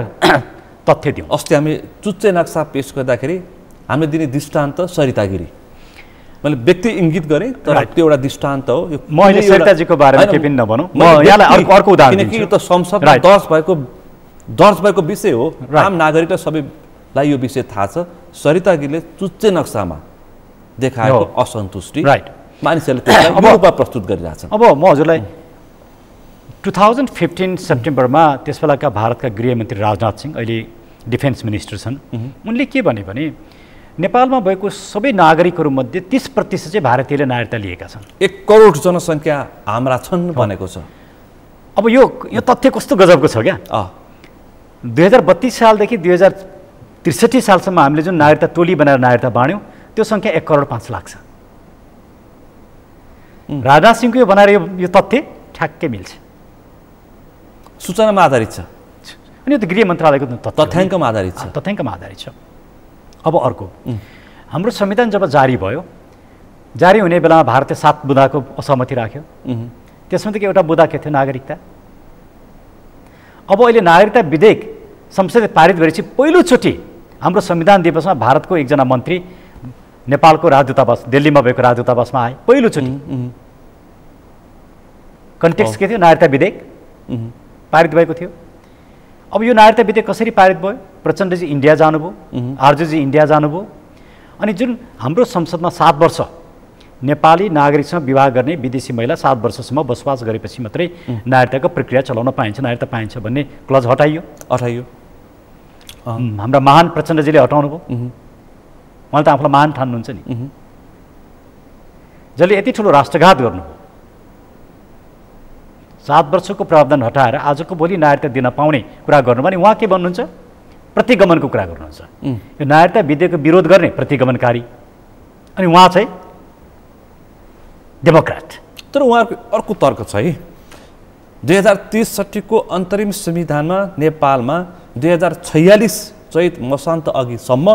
तथ्य दिउँ। अस्ति हामी चुच्चे नक्सा पेश गर्दाखेरि हामीले दिने दृष्टान्त सरितागिरी, मैले व्यक्ति इङ्गित गरेँ तर त्यो एउटा दृष्टान्त हो। म अहिले सरिताजीको बारेमा केही पनि नभनौँ, म यहाँलाई अर्को उदाहरण दिन्छु। किनकि यो त संसदमा दर्ज भएको विषय हो, आम नागरिकलाई सबैलाई यो विषय थाहा छ। सरितागिरीले चुच्चे नक्सामा देखाएको असन्तुष्टि मानिसहरूले त्यसलाई रूपमा प्रस्तुत गरिरहेछन्। अब म हजुरलाई 2015 सेप्टेम्बरमा त्यसबेलाका भारतका गृहमन्त्री राजनाथ सिंह, अहिले डिफेन्स मिनिस्टर छन्, उनले के भने नेपालमा भएको सबै नागरिकहरूमध्ये 30% चाहिँ भारतीयले नागरिकता लिएका छन्। 1 करोड जनसङ्ख्या हाम्रा छन् भनेको छ। अब यो तथ्य कस्तो गजबको छ क्या। 2032 सालदेखि 2063 सालसम्म हामीले जुन नागरिकता टोली बनाएर नागरिकता बाँड्यौँ त्यो सङ्ख्या 1 करोड 5 लाख छ। राजनाथ सिंहको यो बनाएर यो तथ्य ठ्याक्कै मिल्छ, सूचनामा आधारित छ अनि यो त गृह मन्त्रालयको तथ्याङ्कमा आधारित छ। तथ्याङ्कमा आधारित छ। अब अर्को, हाम्रो संविधान जब जारी भयो, जारी हुने बेलामा भारतले 7 बुँदाको असहमति राख्यो। त्यसमध्ये एउटा बुँदा के थियो? नागरिकता। अब अहिले नागरिकता विधेयक संसदले पारित गरेपछि पहिलोचोटि हाम्रो संविधान दिवसमा भारतको एकजना मन्त्री नेपालको राजदूतावास दिल्लीमा भएको राजदूतावासमा आए पहिलोचोटि। कन्टेक्स्ट के थियो? नागरिकता विधेयक पारित भएको थियो। अब यो नागरिकता विधेयक कसरी पारित भयो? प्रचण्डजी इन्डिया जानुभयो, आरजेजी इन्डिया जानुभयो, अनि जुन हाम्रो संसदमा 7 वर्ष नेपाली नागरिकसँग विवाह गर्ने विदेशी महिला 7 वर्षसम्म बसोबास गरेपछि मात्रै नागरिकताको प्रक्रिया चलाउन पाइन्छ, नागरिकता पाइन्छ भन्ने क्लज हटाइयो। हाम्रा महान प्रचण्डजीले हटाउनु भयो। उहाँले त आफूलाई महान ठान्नुहुन्छ नि, जसले यति ठुलो राष्ट्रघात गर्नुभयो। 7 वर्षको प्रावधान हटाएर आजको भोलि नागरिकता दिन पाउने कुरा गर्नु भने उहाँ के भन्नुहुन्छ? प्रतिगमनको कुरा गर्नुहुन्छ। यो नागरिकता विधेयकको विरोध गर्ने प्रतिगमनकारी, अनि उहाँ चाहिँ डेमोक्रेट। तर उहाँको अर्को तर्क छ है, 2063 को अन्तरिम संविधानमा नेपालमा 2046 चैत मसान्त अघिसम्म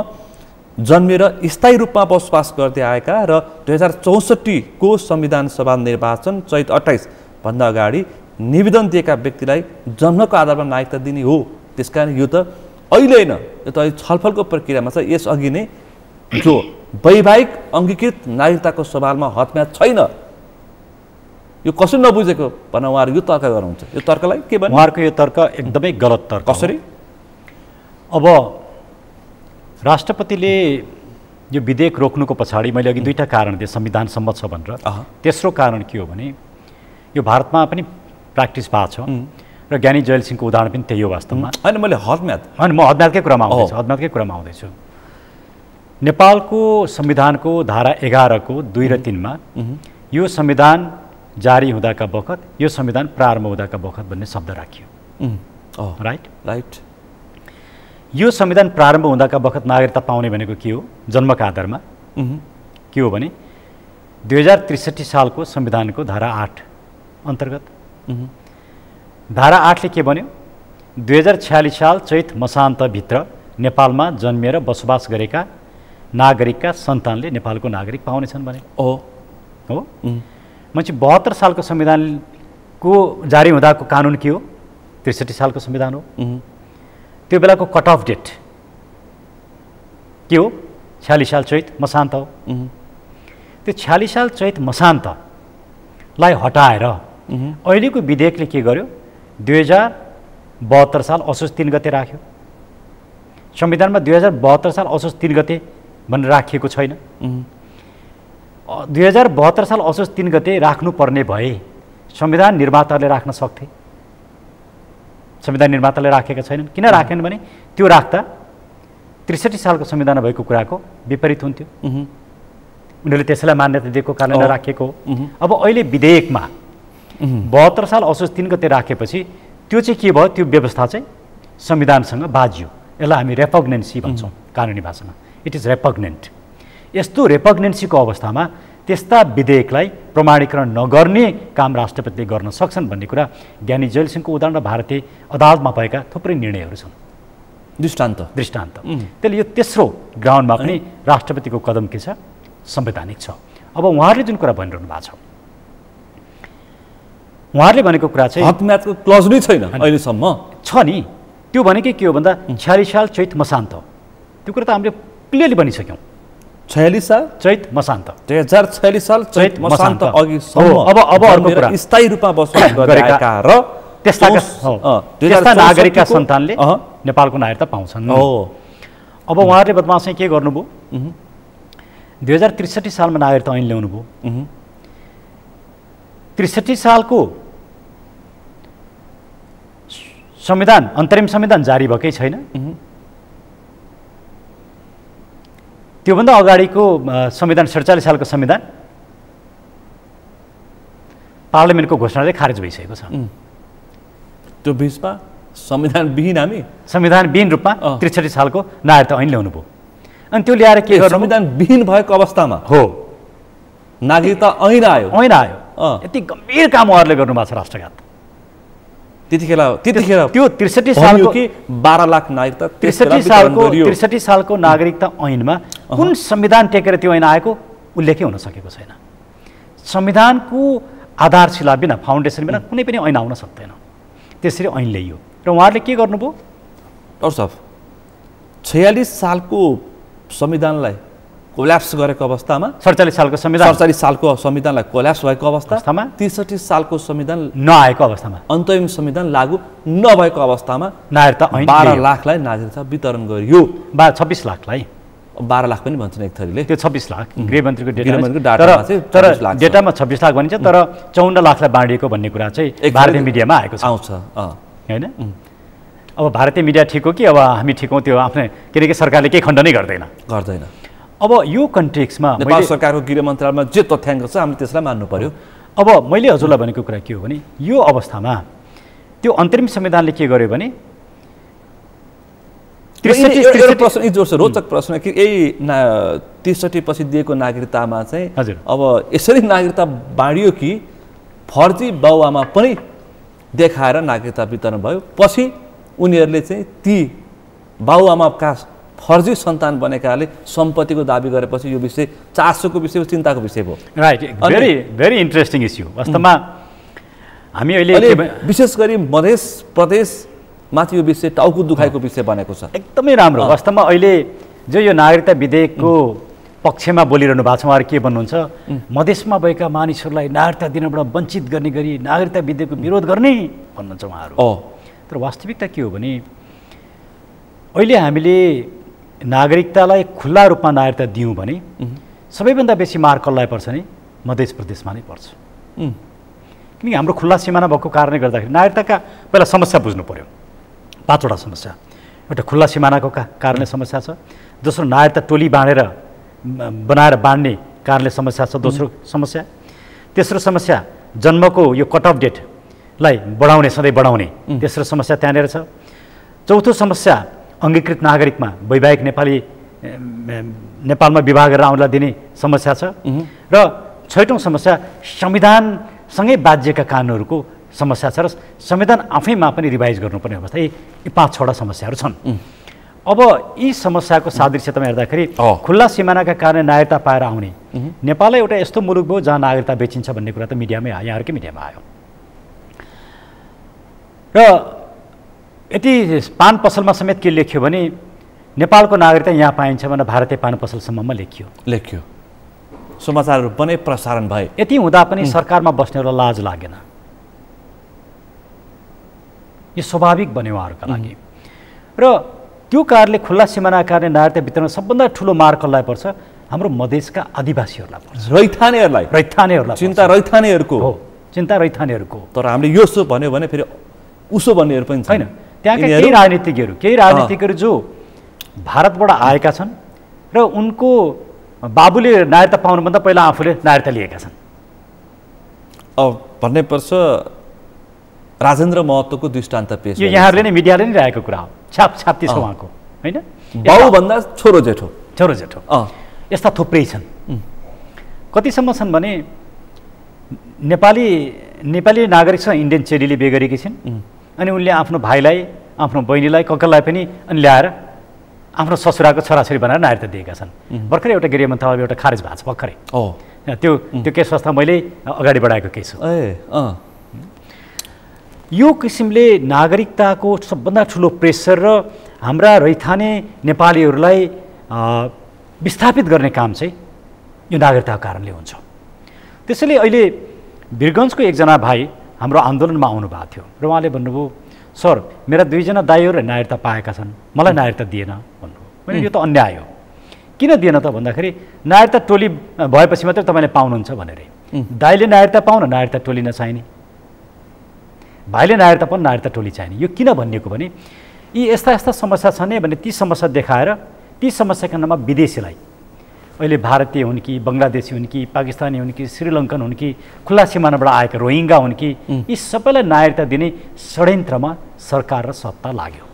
जन्मेर स्थायी रूपमा बसोबास गर्दै आएका र 2064 को संविधान सभा निर्वाचन चैत 28 भन्दा अगाडि निवेदन दिएका व्यक्तिलाई जन्मको आधारमा नागरिकता दिने हो। त्यसकारण यो त अहिले होइन, यो त अहिले छलफलको प्रक्रियामा छ। यसअघि नै जो वैवाहिक अङ्गीकृत नागरिकताको सवालमा हतम्याद छैन, यो कसरी नबुझेको भनेर उहाँहरू यो तर्क गर्नुहुन्छ। यो तर्कलाई के भन्नु? उहाँहरूको यो तर्क एकदमै गलत तर्क। कसरी? अब राष्ट्रपतिले यो विधेयक रोक्नुको पछाडि मैले अघि दुईटा कारण दिएँ, संविधान सम्मत छ भनेर। तेस्रो कारण के हो भने यो भारतमा पनि प्र्याक्टिस भएको छ र ज्ञानी जयल सिंहको उदाहरण पनि त्यही हो वास्तवमा। होइन, मैले हतम्याद होइन, म हतम्यादकै कुरामा आउँदैछु। नेपालको संविधानको धारा 11 को 2 र 3 मा यो संविधान जारी हुँदाका बखत, यो संविधान प्रारम्भ हुँदाका बखत भन्ने शब्द राखियो। राइट। यो संविधान प्रारम्भ हुँदाका बखत नागरिकता पाउने भनेको के हो? जन्मका आधारमा। के हो भने 2063 सालको संविधानको धारा 8 अन्तर्गत। धारा 8 ले के भन्यो? 2046 साल चैत मसान्तभित्र नेपालमा जन्मिएर बसोबास गरेका नागरिकका सन्तानले नेपालको नागरिक पाउनेछन् भने हो। मान्छे 72 सालको संविधानको जारी हुँदाको कानुन के हो? 63 सालको संविधान हो। त्यो बेलाको कट अफ डेट के हो? 46 साल चैत मसान्त हो। त्यो 46 साल चैत मसान्तलाई हटाएर अहिलेको विधेयकले के गर्यो? 2072 साल असोज 3 गते राख्यो। संविधानमा 2072 साल असोज 3 गते भनेर राखिएको छैन। 2072 साल असोज 3 गते राख्नुपर्ने भए संविधान निर्माताले राख्न सक्थे। संविधान निर्माताले राखेका छैनन्। किन राखेन भने त्यो राख्दा 63 सालको संविधान भएको कुराको विपरीत हुन्थ्यो। उनीहरूले त्यसैलाई मान्यता दिएको कारणले राखेको हो। अब अहिले विधेयकमा 72 साल असोज 3 गते राखेपछि त्यो चाहिँ के भयो? त्यो व्यवस्था चाहिँ संविधानसँग बाजियो। यसलाई हामी रेपग्नेन्सी भन्छौँ कानुनी भाषामा। It is repugnant. यस्तो रेपग्नेन्सीको अवस्थामा त्यस्ता विधेयकलाई प्रमाणीकरण नगर्ने काम राष्ट्रपतिले गर्न सक्छन् भन्ने कुरा ज्ञानी जयल सिंहको उदाहरण र भारतीय अदालतमा भएका थुप्रै निर्णयहरू छन्। दृष्टान्त। त्यसले यो तेस्रो ग्राउन्डमा पनि राष्ट्रपतिको कदम के छ? संवैधानिक छ। अब उहाँहरूले जुन कुरा भनिरहनु भएको छ, उहाँहरूले भनेको कुरा चाहिँ हतम्यादको क्लज नै छैन अहिलेसम्म। छ नि, त्यो भनेकै के हो भन्दा 46 साल चैत मसान्त। त्यो कुरा त हामीले क्लियरली भनिसक्यौँ। 46 साल चैत मसान्त, 2046 साल चैत मसान्त अघिसम्म अब अर्को कुरा स्थायी रूपमा बसोबास गरेका र त्यस्ता नागरिकका सन्तानले नेपालको नागरिकता पाउँछन्। अब उहाँहरूले बदमास चाहिँ के गर्नुभयो? 2063 सालमा नागरिकता ऐन ल्याउनु भयो। 63 सालको संविधान, अन्तरिम संविधान जारी भएकै छैन। त्योभन्दा अगाडिको संविधान 47 सालको संविधान पार्लियामेन्टको घोषणा चाहिँ खारेज भइसकेको छ। त्यो बिचमा संविधानविहीन हामी संविधानविहीन रूपमा 63 सालको नागरिकता ऐन ल्याउनु भयो। अनि त्यो ल्याएर के गर्नु? संविधानविहीन भएको अवस्थामा हो नागरिकता ऐन आयो। यति गम्भीर काम उहाँहरूले गर्नुभएको छ राष्ट्रघात। त्यतिखेर त्यो 63 सालको 12 लाख नागरिकता 63 सालको नागरिकता ऐनमा कुन संविधान टेकेर त्यो ऐन आएको उल्लेखै हुन सकेको छैन। संविधानको आधारशिला बिना, फाउन्डेसन बिना कुनै पनि ऐन आउन सक्दैन। त्यसरी ऐन ल्याइयो र उहाँहरूले के गर्नुभयो? डाक्टर साहब, 46 सालको संविधानलाई कोल्याप्स गरेको अवस्थामा 47 सालको संविधान 47 सालको संविधानलाई कोल्याप्स भएको अवस्थामा 63 सालको संविधान नआएको अवस्थामा अन्तरिम संविधान लागू नभएको अवस्थामा नागरिकता ऐन 12 लाखलाई नागरिकता वितरण गरियो 26 लाखलाई 12 लाख पनि भन्छन् एक थरीले त्यो 26 लाख गृहमन्त्रीको गृहमन्त्रीको डेटा डाटामा चाहिँ तर 26 लाख छ। डेटामा 26 लाख भनिन्छ तर 54 लाखलाई बाँडिएको भन्ने कुरा चाहिँ भारतीय मिडियामा आएको छ आउँछ हैन अब भारतीय मिडिया ठिक हो कि अब हामी ठिक हौँ त्यो आफ्नै किनकि सरकारले केही खण्डनै गर्दैन अब यो कन्टेक्स्टमा नेपाल सरकारको गृह मन्त्रालयमा जे तथ्याङ्क छ हामीले त्यसलाई मान्नु पर्यो। अब मैले हजुरलाई भनेको कुरा के हो भने यो अवस्थामा त्यो अन्तरिम संविधानले के गर्यो भने प्रश्न रोचक प्रश्न कि यही 63 पछि दिएको नागरिकतामा चाहिँ हजुर अब यसरी नागरिकता बाँडियो कि फर्जी बाउआमा पनि देखाएर नागरिकता वितरण भयो पछि उनीहरूले चाहिँ ती बाउआमाका फर्जी सन्तान बनेकाले सम्पत्तिको दाबी गरेपछि यो विषय चासोको विषय चिन्ताको विषय भयो। Right very very interesting issue वास्तवमा हामी अहिले विशेष गरी मध्य प्रदेशमाथि यो विषय टाउको दुखाइको विषय बनेको छ। एकदमै राम्रो वास्तवमा अहिले जो यो नागरिकता विधेयकको पक्षमा बोलिरहनु भएको छ उहाँहरू के भन्नुहुन्छ मधेसमा भएका मानिसहरूलाई नागरिकता दिनबाट वञ्चित गर्ने गरी नागरिकता विधेयकको विरोध गर्ने भन्नुहुन्छ उहाँहरू। तर वास्तविकता के हो भने अहिले हामीले नागरिकतालाई खुल्ला रूपमा नागरिकता दियौँ भने सबैभन्दा बेसी मार कसलाई पर्छ नि मध्य प्रदेशमा नै पर्छ किनकि हाम्रो खुल्ला सिमाना भएको कारणले गर्दाखेरि नागरिकताका पहिला समस्या बुझ्नु पर्यो। 5वटा समस्या एउटा खुल्ला सिमानाको कारणले समस्या छ दोस्रो नागरिकता टोली बनाएर बाँड्ने कारणले समस्या छ दोस्रो समस्या तेस्रो समस्या जन्मको यो कट अफ डेटलाई बढाउने सधैँ बढाउने तेस्रो समस्या त्यहाँनिर छ। चौथो समस्या अङ्गीकृत नागरिकमा वैवाहिक नेपालमा विवाह गरेर आउनलाई दिने समस्या छ र छैटौँ समस्या संविधानसँगै बाध्यका कानुनहरूको समस्या छ र संविधान आफैमा पनि रिभाइज गर्नुपर्ने अवस्था यी 5-6वटा समस्याहरू छन्। अब यी समस्याको सादृश्यतामा हेर्दाखेरि खुल्ला सिमानाका कारण नागरिकता पाएर आउने नेपाललाई एउटा यस्तो मुलुक भयो जहाँ नागरिकता बेचिन्छ भन्ने कुरा त मिडियामै आयो यहाँहरूकै मिडियामा आयो र यति पान पसलमा समेत के लेख्यो भने नेपालको नागरिकता यहाँ पाइन्छ भनेर भारतीय पान पसलसम्ममा लेखियो समाचारहरू पनि प्रसारण भए। यति हुँदा पनि सरकारमा बस्नेहरूलाई लाज लागेन यो स्वाभाविक बन्यो उहाँहरूका लागि र त्यो कारणले खुल्ला सिमाना कारणले नागरिकता वितरण सबभन्दा ठुलो मार कसलाई पर्छ हाम्रो मधेसका आदिवासीहरूलाई पर्छ रैथानेहरूलाई चिन्ता रैथानेहरूको हो चिन्ता रैथानेहरूको। तर हामीले यो सो भन्यो भने फेरि उसो भन्नेहरू पनि छैन त्यहाँका केही राजनीतिज्ञहरू जो भारतबाट आएका छन् र उनको बाबुले नागरिकता पाउनुभन्दा पहिला आफूले नागरिकता लिएका छन्। भन्नै पर्छ राजेन्द्र महतोको दृष्टान्त पेश यो यहाँहरूले नै मिडियाले नै राखेको कुरा हो छाप्ती छ उहाँको होइन बाउभन्दा छोरो जेठो यस्ता थुप्रै छन्। कतिसम्म छन् भने नेपाली नागरिकसँग इन्डियन चेलीले बिहे गरेकी छिन् अनि उनले आफ्नो भाइलाई आफ्नो बहिनीलाई कक्कललाई पनि अनि ल्याएर आफ्नो ससुराको छोराछोरी बनाएर नागरिकता दिएका छन्। भर्खरै एउटा गृह मन्त्रालयमा एउटा खारेज भएको छ भर्खरै त्यो केस वास्ता मैले अगाडि बढाएको केस हो। यो किसिमले नागरिकताको सबभन्दा ठुलो प्रेसर र हाम्रा रैथाने नेपालीहरूलाई विस्थापित गर्ने काम चाहिँ यो नागरिकताको कारणले हुन्छ। त्यसैले अहिले वीरगञ्जको एकजना भाइ हाम्रो आन्दोलनमा आउनुभएको थियो र उहाँले भन्नुभयो सर मेरा 2जना दाइहरू नागरिकता पाएका छन् मलाई नागरिकता दिएन भन्नुभयो। मैले यो त अन्याय हो किन दिएन त भन्दाखेरि नागरिकता टोली भएपछि मात्रै तपाईँले पाउनुहुन्छ भनेर दाइले नागरिकता पाउन नागरिकता टोली नचाहिने भाइले नागरिकता पाउन नागरिकता टोली चाहिने यो किन भनिएको भने यी यस्ता समस्या छन् भने ती समस्या देखाएर ती समस्याका नाममा विदेशीलाई अहिले भारतीय हुन् कि बङ्गलादेशी हुन् कि पाकिस्तानी हुन् कि श्रीलङ्कन हुन् कि खुल्ला सिमानाबाट आएका रोहिङ्गा हुन् कि यी सबैलाई नागरिकता दिने षड्यन्त्रमा सरकार र सत्ता लाग्यो।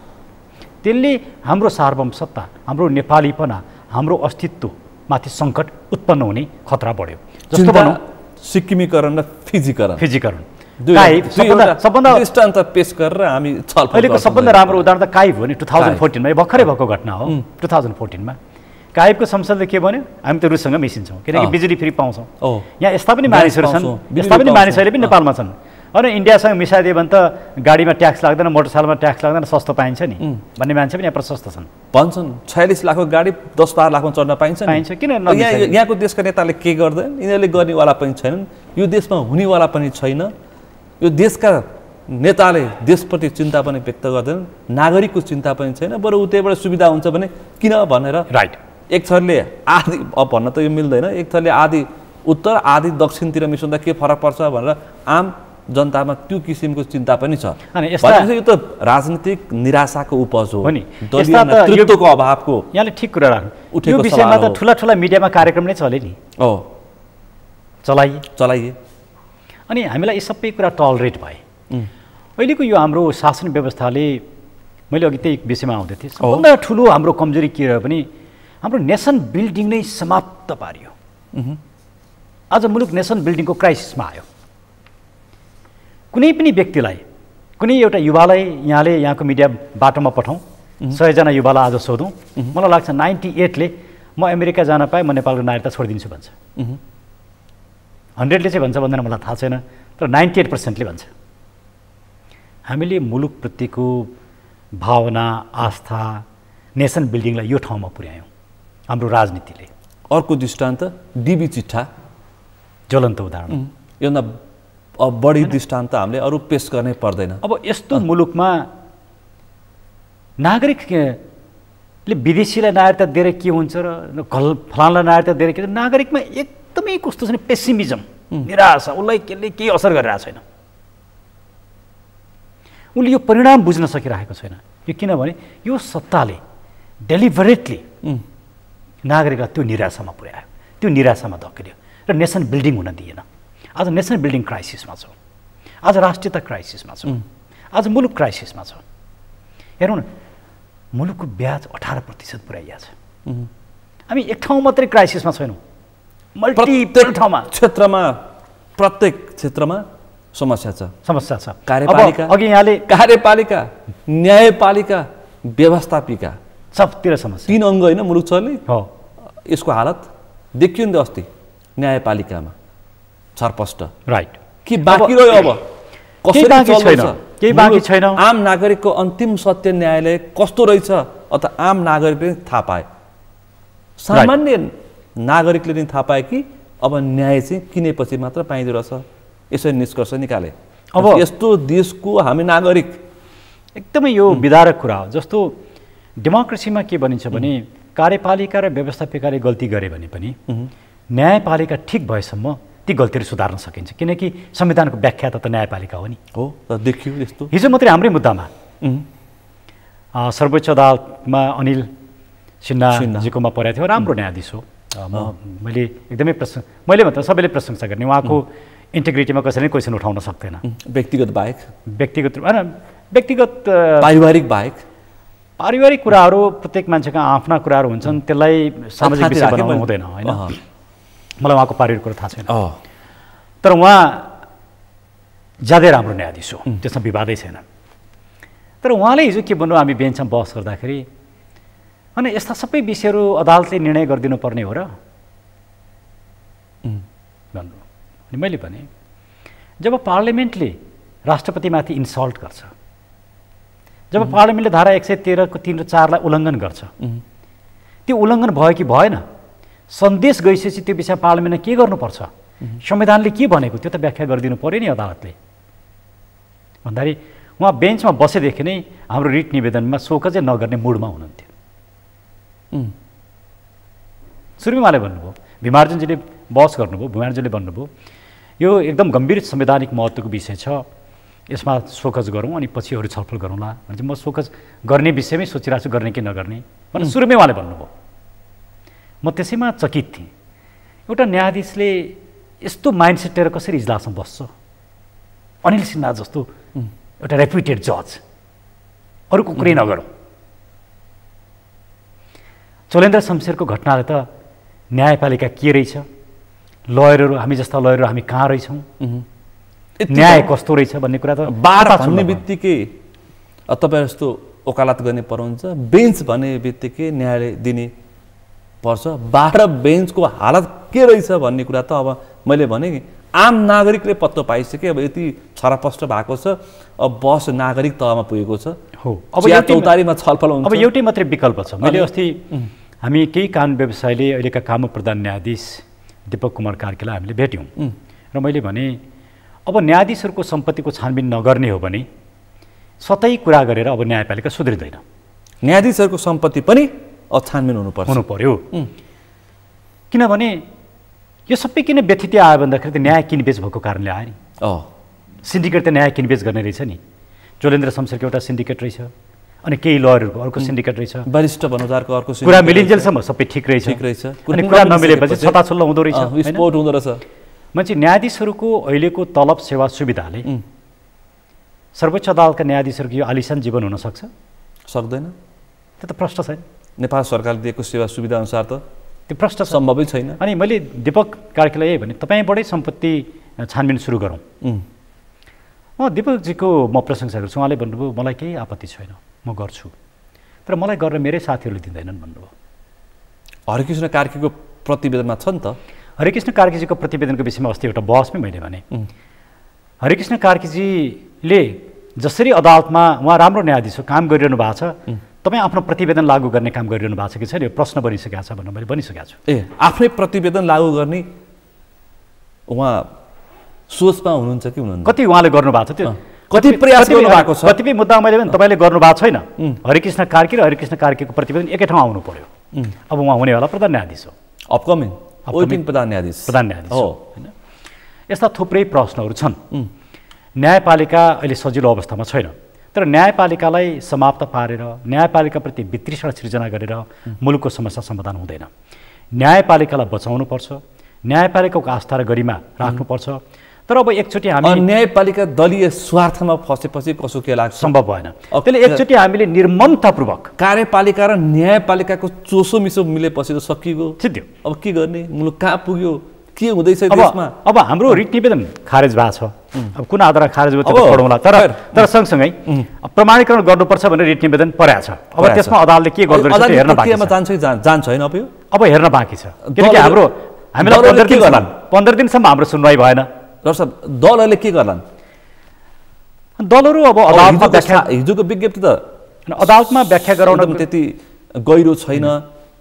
त्यसले हाम्रो सार्वभौम सत्ता हाम्रो नेपालीपना हाम्रो अस्तित्वमाथि सङ्कट उत्पन्न हुने खतरा बढ्यो। जस्तो भनौँ सिक्किमीकरण र फिजीकरण दृष्टान्त पेश गरेर हामी अहिलेको सबभन्दा राम्रो उदाहरण त काइब हो नि 2014मा भर्खरै भएको घटना हो। 2014मा काइबको संसदले के भन्यो हामी त रुससँग मिसिन्छौँ किनकि बिजुली फ्री पाउँछौँ। यहाँ यस्ता पनि मानिसहरू छन् यस्ता पनि मानिसहरूले पनि नेपालमा छन्। अनि इन्डियासँग मिसाइदियो भने त गाडीमा ट्याक्स लाग्दैन, मोटरसाइकलमा ट्याक्स लाग्दैन, सस्तो पाइन्छ नि भन्ने मान्छे पनि यहाँ प्रशस्त छन्। भन्छन् 46 लाखको गाडी 10-12 लाखमा चढ्न पाइन्छ नि। पाइन्छ, किन यहाँको देशका नेताले के गर्दैन? यिनीहरूले गर्नेवाला पनि छैनन्, यो देशमा हुनेवाला पनि छैन। यो देशका नेताले देशप्रति चिन्ता पनि व्यक्त गर्दैनन्, नागरिकको चिन्ता पनि छैन, बरु उतैबाट सुविधा हुन्छ भने किन भनेर। राइट। एक थरले आधी, अब भन्न त यो मिल्दैन, एक थरले आधी उत्तर आधी दक्षिणतिर मिसाउँदा के फरक पर्छ भनेर आम जनतामा त्यो किसिमको चिन्ता पनि छ। अनि यो त राजनीतिक निराशाको उपज हो नि, दलीय नेतृत्वको अभावको। यहाँले ठिक कुरा राख्नु, यो विषयमा त ठुला मिडियामा कार्यक्रम नै चले नि। हो, चलाइए अनि हामीलाई यी सबै कुरा टलरेट भए। अहिलेको यो हाम्रो शासन व्यवस्थाले, मैले अघि त्यही विषयमा आउँदै थिएँ, सबभन्दा ठुलो हाम्रो कमजोरी के रह्यो भने हाम्रो नेसन बिल्डिङ नै समाप्त पारियो। आज मुलुक नेसन बिल्डिङको क्राइसिसमा आयो। कुनै पनि व्यक्तिलाई, कुनै एउटा युवालाई यहाँले यहाँको मिडिया बाटोमा पठाउँ, 100 जना युवालाई आज सोधौँ, मलाई लाग्छ 98ले म अमेरिका जान पाएँ, म नेपालको नागरिकता छोडिदिन्छु भन्छ। 100ले चाहिँ भन्छ भन्दैन मलाई थाहा छैन, तर 98%ले भन्छ। हामीले मुलुकप्रतिको भावना, आस्था, नेसन बिल्डिङलाई यो ठाउँमा पुर्यायौँ हाम्रो राजनीतिले। अर्को दृष्टान्त डिबी चिट्ठा, ज्वलन्त उदाहरण। योभन्दा बढी दृष्टान्त हामीले अरू पेश गर्नै पर्दैन। अब यस्तो मुलुकमा नागरिकले विदेशीलाई नागरिकता दिएर के हुन्छ र फलानलाई नागरिकता दिएर के, नागरिकमा एकदमै कस्तो छ नि पेसिमिजम, निराशा, उसलाई केही असर गरिरहेको छैन। उसले यो परिणाम बुझ्न सकिरहेको छैन। यो किनभने यो सत्ताले डेलिभरेटली नागरिकलाई त्यो निराशामा पुर्यायो, त्यो निराशामा धकेल्यो र नेसन बिल्डिङ हुन दिएन। आज नेसन बिल्डिङ क्राइसिसमा छ, आज राष्ट्रियता क्राइसिसमा छ, आज मुलुक क्राइसिसमा छ। हेरौँ न, मुलुकको ब्याज 18% पुर्याइएको छ। हामी एक ठाउँ मात्रै क्राइसिसमा छैनौँ, मल्टिपल ठाउँमा, प्रत्येक क्षेत्रमा समस्या छ। कार्यपालिका, अघि यहाँले कार्यपालिका, न्यायपालिका, व्यवस्थापिका, सबतिर समस्या। 3 अङ्ग होइन मुलुक चल्ने। हो, यसको हालत देखियो नि त अस्ति न्यायपालिकामा छरपष्ट। राइट। के बाँकी रह्यो? अब केही बाँकी छैन। आम नागरिकको अन्तिम सत्य न्यायालय कस्तो रहेछ अथवा आम नागरिकले थाहा पाए, सामान्य नागरिकले नि थाहा पाए कि अब न्याय चाहिँ किनेपछि मात्र पाइँदो रहेछ। यसरी निष्कर्ष निकाले। अब यस्तो देशको हामी नागरिक, एकदमै यो विदारक कुरा हो। जस्तो डेमोक्रेसीमा के भनिन्छ भने कार्यपालिका र व्यवस्थापिकाले गल्ती गरे भने पनि न्यायपालिका ठिक भएसम्म ती गल्तीहरू सुधार्न सकिन्छ, किनकि संविधानको व्याख्याता त न्यायपालिका हो नि। हो, देखियो यस्तो। हिजो मात्रै हाम्रै मुद्दामा सर्वोच्च अदालतमा अनिल सिन्हाजीकोमा परेको थियो, राम्रो न्यायाधीश हो। मैले एकदमै मैले मात्र सबैले प्रशंसा गर्ने, उहाँको इन्टिग्रिटीमा कसैले क्वेसन उठाउन सक्दैन, व्यक्तिगत बाहेक। व्यक्तिगत पारिवारिक कुराहरू प्रत्येक मान्छेका आफ्ना कुराहरू हुन्छन्, त्यसलाई सामाजिक विषय बनाउनु हुँदैन होइन। मलाई उहाँको पारिवारिक कुरा थाहा छैन, तर उहाँ ज्यादै राम्रो न्यायाधीश हो, त्यसमा विवादै छैन। तर उहाँले हिजो के भन्नु, हामी बेन्चमा बहस गर्दाखेरि अनि यस्ता सबै विषयहरू अदालतले निर्णय गरिदिनु पर्ने हो र भन्नु। अनि मैले भने जब पार्लियामेन्टले राष्ट्रपतिमाथि इन्सल्ट गर्छ, जब पार्लियामेन्टले धारा 113 को 3 र 4 लाई उल्लङ्घन गर्छ, त्यो उल्लङ्घन भयो कि भएन, सन्देश गइसकेपछि त्यो विषय पार्लियामेन्टले के गर्नुपर्छ, संविधानले के भनेको त्यो त व्याख्या गरिदिनु पर्यो नि अदालतले भन्दाखेरि उहाँ बेन्चमा बसेदेखि नै हाम्रो रिट निवेदनमा शोकजै नगर्ने मुडमा हुनुहुन्थ्यो। सुरुमै उहाँले भन्नुभयो, भिमार्जनजीले बहस गर्नुभयो, भिमार्जनले भन्नुभयो यो एकदम गम्भीर संवैधानिक महत्त्वको विषय छ, यसमा शोकज गरौँ अनि पछि अरू छलफल गरौँला भने चाहिँ म शोकज गर्ने विषयमै सोचिरहेको छु, गर्ने कि नगर्ने भनेर सुरुमै उहाँले भन्नुभयो। म त्यसैमा चकित थिएँ, एउटा न्यायाधीशले यस्तो माइन्डसेट लिएर कसरी इजलासमा बस्छ? अनिल सिन्हा जस्तो एउटा रेप्युटेड जज, अरूको कुरै नगरौँ। चोलेन्द्र शमशेरको घटनाले त न्यायपालिका के रहेछ, लयरहरू, हामी जस्ता लयरहरू हामी कहाँ रहेछौँ, न्याय कस्तो रहेछ भन्ने कुरा त बार भन्ने बित्तिकै तपाईँ जस्तो वकालत गर्ने पर्नुहुन्छ, बेन्च भन्ने बित्तिकै न्यायालय दिने पर्छ। 12 बेन्चको हालत के रहेछ भन्ने कुरा त अब मैले भने आम नागरिकले पत्तो पाइसके अब यति छरपष्ट भएको छ, अब बस नागरिक तहमा पुगेको छ। हो, अब चौतारीमा छलफल हुन्छ। अब एउटै मात्रै विकल्प छ। मैले अस्ति हामी केही कानुन व्यवसायले अहिलेका कानुन प्रधान न्यायाधीश दीपक कुमार कार्कीलाई हामीले भेट्यौँ र मैले भने अब न्यायाधीशहरूको सम्पत्तिको छानबिन नगर्ने हो भने सतै कुरा गरेर अब न्यायपालिका सुध्रिँदैन। न्यायाधीशहरूको सम्पत्ति पनि छानबिन हुनु पर्यो। किनभने यो सबै किन व्यथिति आयो भन्दाखेरि त न्याय किनबेच भएको कारणले आयो नि। सिन्डिकेट त न्याय किनबेच गर्ने रहेछ नि। जोलेन्द्र शमशेरको एउटा सिन्डिकेट रहेछ, अनि केही लयरहरूको अर्को सिन्डिकेट रहेछ, वरिष्ठ बनोदारको अर्को सिन्डिकेट। कुरा मिलिन्जेलसम्म सबै ठिक रहेछ, अनि कुरा नमिलेपछि छताछुल्लो हुँदो रहेछ, विस्फोट हुँदो रहेछ। मान्छे न्यायाधीशहरूको अहिलेको तलब सेवा सुविधाले सर्वोच्च अदालतका न्यायाधीशहरूको यो आलिशान जीवन हुन सक्छ? सक्दैन। त्यो त प्रश्न छैन। नेपाल सरकारले दिएको सेवा सुविधा अनुसार त त्यो प्रश्न सम्भवै छैन। अनि मैले दीपक कार्कीलाई यही भने तपाईँबाटै सम्पत्ति छानबिन सुरु गरौँ। दीपकजीको म प्रशंसा गर्छु। उहाँले भन्नुभयो मलाई केही आपत्ति छैन, म गर्छु, तर मलाई गर्न मेरै साथीहरूले दिँदैनन् भन्नुभयो। हरिकृष्ण कार्कीको प्रतिवेदनमा छ नि त। हरिकृष्ण कार्कीजीको प्रतिवेदनको विषयमा अस्ति एउटा बहसमै मैले भने हरिकृष्ण कार्कीजीले जसरी अदालतमा उहाँ राम्रो न्यायाधीश हो, काम गरिरहनु भएको छ, तपाईँ आफ्नो प्रतिवेदन लागू गर्ने काम गरिरहनु भएको छ कि छैन, यो प्रश्न बनिसकेको छ भन्नु मैले बनिसकेको छु। आफ्नै प्रतिवेदन लागू गर्ने उहाँ सोचमा हुनुहुन्छ कि हुनुहुन्छ? कति उहाँले गर्नुभएको छ, त्यो कति प्रयास गर्नुभएको छ? कतिपय मुद्दा मैले भने तपाईँले गर्नुभएको छैन। हरिकृष्ण कार्की र हरिकृष्ण कार्कीको प्रतिवेदन एकै ठाउँ आउनु पर्यो। अब उहाँ हुनेवाला प्रधान न्यायाधीश हो, अपकमिङ प्रधान न्यायाधीश हो होइन। यस्ता थुप्रै प्रश्नहरू छन्। न्यायपालिका अहिले सजिलो अवस्थामा छैन, तर न्यायपालिकालाई समाप्त पारेर न्यायपालिकाप्रति वितृष्णा सृजना गरेर मुलुकको समस्या समाधान हुँदैन। न्यायपालिकालाई बचाउनुपर्छ, न्यायपालिकाको आस्था र गरिमा राख्नुपर्छ। तर अब एकचोटि हामी न्यायपालिका दलीय स्वार्थमा फसेपछि कसो के लाग्छ? सम्भव भएन। त्यसले एकचोटि हामीले निर्ममतापूर्वक कार्यपालिका र न्यायपालिकाको चोसो मिसो मिलेपछि त सकियो, सिद्धियो। अब के गर्ने? मुलुक कहाँ पुग्यो? के हुँदैछ देशमा? अब हाम्रो रिट निवेदन खारेज भएको छ। अब कुन आधारमा खारेज भयो त्यो पढौँला। तर सँगसँगै प्रमाणीकरण गर्नुपर्छ भनेर रिट निवेदन परेको छ। अब त्यसमा अदालतले के गर्दो रहेछ हेर्न बाँकी छ। जान्छ होइन अब हेर्न बाँकी छ। किनकि हामीलाई 15 दिनसम्म हाम्रो सुनवाई भएन। दलहरूले के गर्लान्? दलहरू अब अदालतमा व्याख्या, हिजोको विज्ञप्ति त अदालतमा व्याख्या गराउन त्यति गहिरो छैन,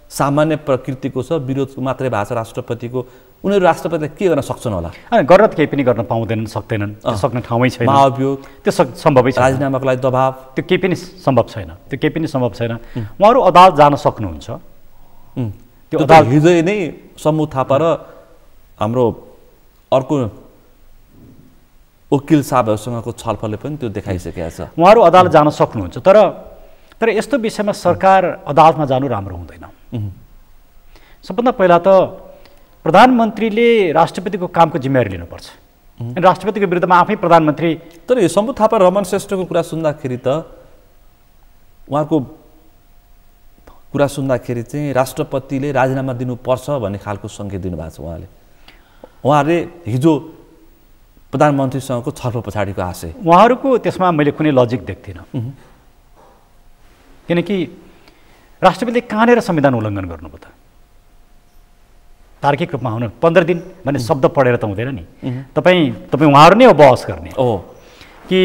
सामान्य प्रकृतिको छ, विरोध मात्रै भएको छ राष्ट्रपतिको। उनीहरू राष्ट्रपतिले के गर्न सक्छन् होला? गर्न त केही पनि गर्न पाउँदैनन्, सक्दैनन्, सक्ने ठाउँमै छैन। महाभियोग त्यो सम्भवै छैन। राजीनामाको लागि दबाब, त्यो केही पनि सम्भव छैन। त्यो केही पनि सम्भव छैन। उहाँहरू अदालत जान सक्नुहुन्छ। त्यो अदालत हिजो नै समूह थापा र हाम्रो अर्को वकिल साहबहरूसँगको छलफलले पनि त्यो देखाइसकेको छ। उहाँहरू अदालत जान सक्नुहुन्छ। तर यस्तो विषयमा सरकार अदालतमा जानु राम्रो हुँदैन। सबभन्दा पहिला त प्रधानमन्त्रीले राष्ट्रपतिको कामको जिम्मेवारी लिनुपर्छ। अनि राष्ट्रपतिको विरुद्धमा आफै प्रधानमन्त्री। तर यो शम्भु थापा रमन श्रेष्ठको कुरा सुन्दाखेरि त उहाँको कुरा सुन्दाखेरि चाहिँ राष्ट्रपतिले राजीनामा दिनुपर्छ भन्ने खालको सङ्केत दिनुभएको छ उहाँले। उहाँहरूले हिजो प्रधानमन्त्रीसँगको छलफल पछाडिको आशय, उहाँहरूको त्यसमा मैले कुनै लजिक देख्दिनँ। किनकि राष्ट्रपतिले कहाँनिर संविधान उल्लङ्घन गर्नुभयो त? तार्किक रूपमा हुनु 15 दिन भन्ने शब्द पढेर त हुँदैन नि। तपाईँ उहाँहरू नै हो बहस गर्ने कि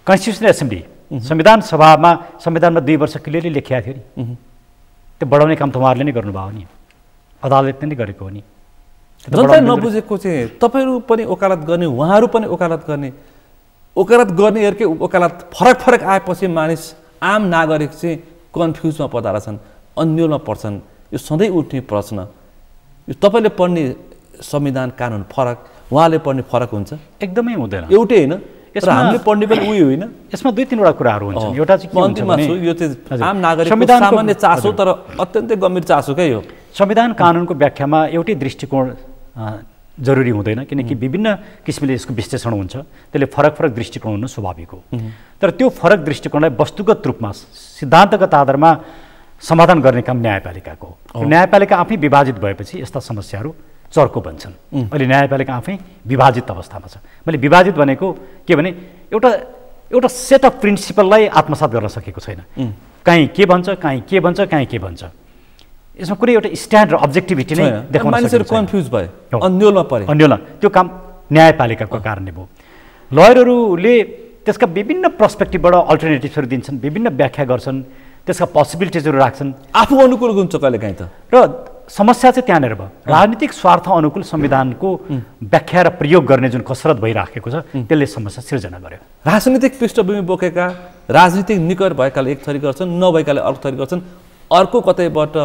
कन्स्टिट्युसनल एसेम्ब्ली संविधान सभामा संविधानमा 2 वर्ष क्लियरली लेखिएको थियो नि। त्यो बढाउने काम त उहाँहरूले नै गर्नुभयो नि, अदालतले नै गरेको हो नि। जनताले नबुझेको चाहिँ तपाईँहरू पनि वकालत गर्ने, उहाँहरू पनि वकालत गर्ने, वकालत गर्नेहरूकै वकालत फरक आएपछि मानिस आम नागरिक चाहिँ कन्फ्युजमा पर्दा रहेछन्, अन्यलमा पर्छन्। यो सधैँ उठ्ने प्रश्न। यो तपाईँले पढ्ने संविधान कानुन फरक, उहाँले पढ्ने फरक हुन्छ? एकदमै हुँदैन, एउटै होइन। यसमा हामीले पढ्ने पनि उयो होइन। यसमा 2-3 वटा कुराहरू हुन्छन्। एउटा चाहिँ के हुन्छ भने यो चाहिँ आम नागरिकको सामान्य चासो, तर अत्यन्तै गम्भीर चासो क्या यो। संविधान कानुनको व्याख्यामा एउटै दृष्टिकोण जरुरी हुँदैन, किनकि विभिन्न किसिमले यसको विश्लेषण हुन्छ। त्यसले फरक दृष्टिकोण हुनु स्वाभाविक हो। तर त्यो फरक दृष्टिकोणलाई वस्तुगत रूपमा सिद्धान्तगत आधारमा समाधान गर्ने काम न्यायपालिकाको हो। न्यायपालिका आफै विभाजित भएपछि यस्ता समस्याहरू चर्को बन्छन्। अहिले न्यायपालिका आफै विभाजित अवस्थामा छ। मैले विभाजित भनेको के भने एउटा सेट अफ प्रिन्सिपललाई आत्मसात गर्न सकेको छैन। कहीँ के भन्छ, कहीँ के भन्छ, कहीँ के भन्छ। यसमा कुनै एउटा स्ट्यान्ड र अब्जेक्टिभिटी नै देखाउन मानिसहरू कन्फ्युज भयो, अन्योलमा परे। अन्योल त्यो काम न्यायपालिकाको कारणले भयो। लयरहरूले त्यसका विभिन्न पर्सपेक्टिभबाट अल्टरनेटिभ्सहरू दिन्छन्, विभिन्न व्याख्या गर्छन्, त्यसका पोसिबिलिटिजहरू राख्छन्, आफू अनुकूल हुन्छ कहिलेकाहीँ त। र समस्या चाहिँ त्यहाँनिर भयो, राजनीतिक स्वार्थ अनुकूल संविधानको व्याख्या र प्रयोग गर्ने जुन कसरत भइराखेको छ त्यसले समस्या सिर्जना गर्यो। राजनीतिक पृष्ठभूमि बोकेका, राजनीतिक निकट भएकाले एक थरी गर्छन्, नभएकाले अर्को थरी गर्छन्, अर्को कतैबाट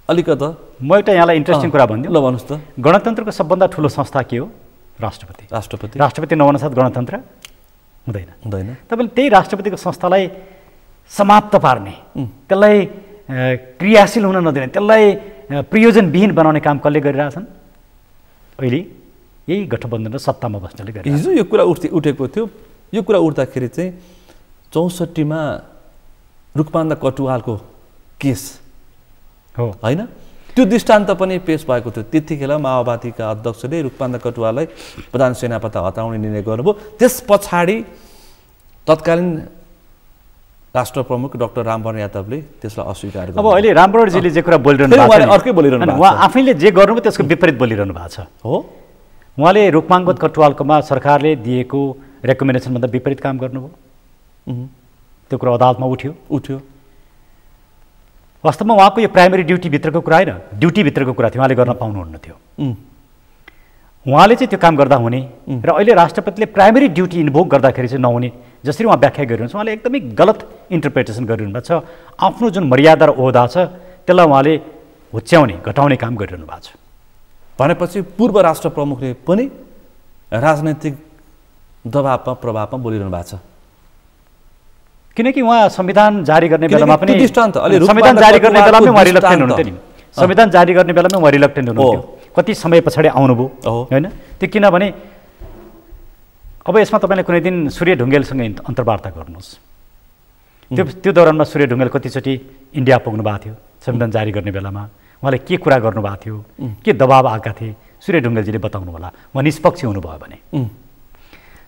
अलिकता। म एउटा यहाँलाई इन्ट्रेस्टिङ कुरा भनिदिउँ। ल भन्नुहोस् त। गणतन्त्रको सबभन्दा ठुलो संस्था के हो? राष्ट्रपति। राष्ट्रपति नहुनासाथ गणतन्त्र हुँदैन। तपाईँले त्यही राष्ट्रपतिको संस्थालाई समाप्त पार्ने, त्यसलाई क्रियाशील हुन नदिने, त्यसलाई प्रयोजनविहीन बनाउने काम कसले गरिरहेछन्? अहिले यही गठबन्धन र सत्तामा बस्नेले गरे। हिजो यो कुरा उठेको थियो। यो कुरा उठ्दाखेरि चाहिँ 64मा रूपमान्द कटुवालको केस हो होइन, त्यो दृष्टान्त पनि पेश भएको थियो। त्यतिखेर माओवादीका अध्यक्षले रूपमान्द कटुवाललाई प्रधान सेनापति हटाउने निर्णय गर्नुभयो। त्यस पछाडि तत्कालीन राष्ट्र प्रमुख डाक्टर रामवरण यादवले त्यसलाई अस्वीकार गर्नु। अब अहिले रामवरणजीले जे कुरा बोलिरहनु भएको छ, अर्कै बोलिरहनु भएको छ। उहाँ आफैले जे गर्नुभयो त्यसको विपरीत बोलिरहनु भएको छ। हो, उहाँले रूपमान्द कटुवालकोमा सरकारले दिएको रेकमेन्डेसनभन्दा विपरीत काम गर्नुभयो। त्यो कुरा अदालतमा उठ्यो। वास्तवमा उहाँको यो प्राइमेरी ड्युटीभित्रको कुरा होइन, ड्युटीभित्रको कुरा थियो, उहाँले गर्न पाउनुहुन्न थियो। उहाँले चाहिँ त्यो काम गर्दा हुने र अहिले राष्ट्रपतिले प्राइमेरी ड्युटी इन्भोक गर्दाखेरि चाहिँ नहुने जसरी उहाँ व्याख्या गरिरहन्छ, उहाँले एकदमै गलत इन्टरप्रिटेसन गरिरहनु भएको छ। आफ्नो जुन मर्यादा र ओहदा छ त्यसलाई उहाँले हुच्याउने, घटाउने काम गरिरहनु भएको छ। भनेपछि पूर्व राष्ट्र प्रमुखले पनि राजनैतिक दबावमा प्रभावमा बोलिरहनु भएको छ। किनकि उहाँ संविधान जारी गर्ने बेलामा पनि संविधान जारी गर्ने बेलामै उहाँ रिलक्टेन्ट हुनुहुन्थ्यो नि। संविधान जारी गर्ने बेलामै उहाँ रिलक्टेन्ट हुनुहुन्थ्यो। कति समय पछाडि आउनुभयो होइन? त्यो किनभने अब यसमा तपाईँले कुनै दिन सूर्य ढुङ्गेलसँग अन्तर्वार्ता गर्नुहोस्। त्यो दौरानमा सूर्य ढुङ्गेल कतिचोटि इन्डिया पुग्नु भएको थियो संविधान जारी गर्ने बेलामा, उहाँले के कुरा गर्नुभएको थियो, के दबाब आएका थिए, सूर्य ढुङ्गेलजीले बताउनु होला। उहाँ निष्पक्ष हुनुभयो भने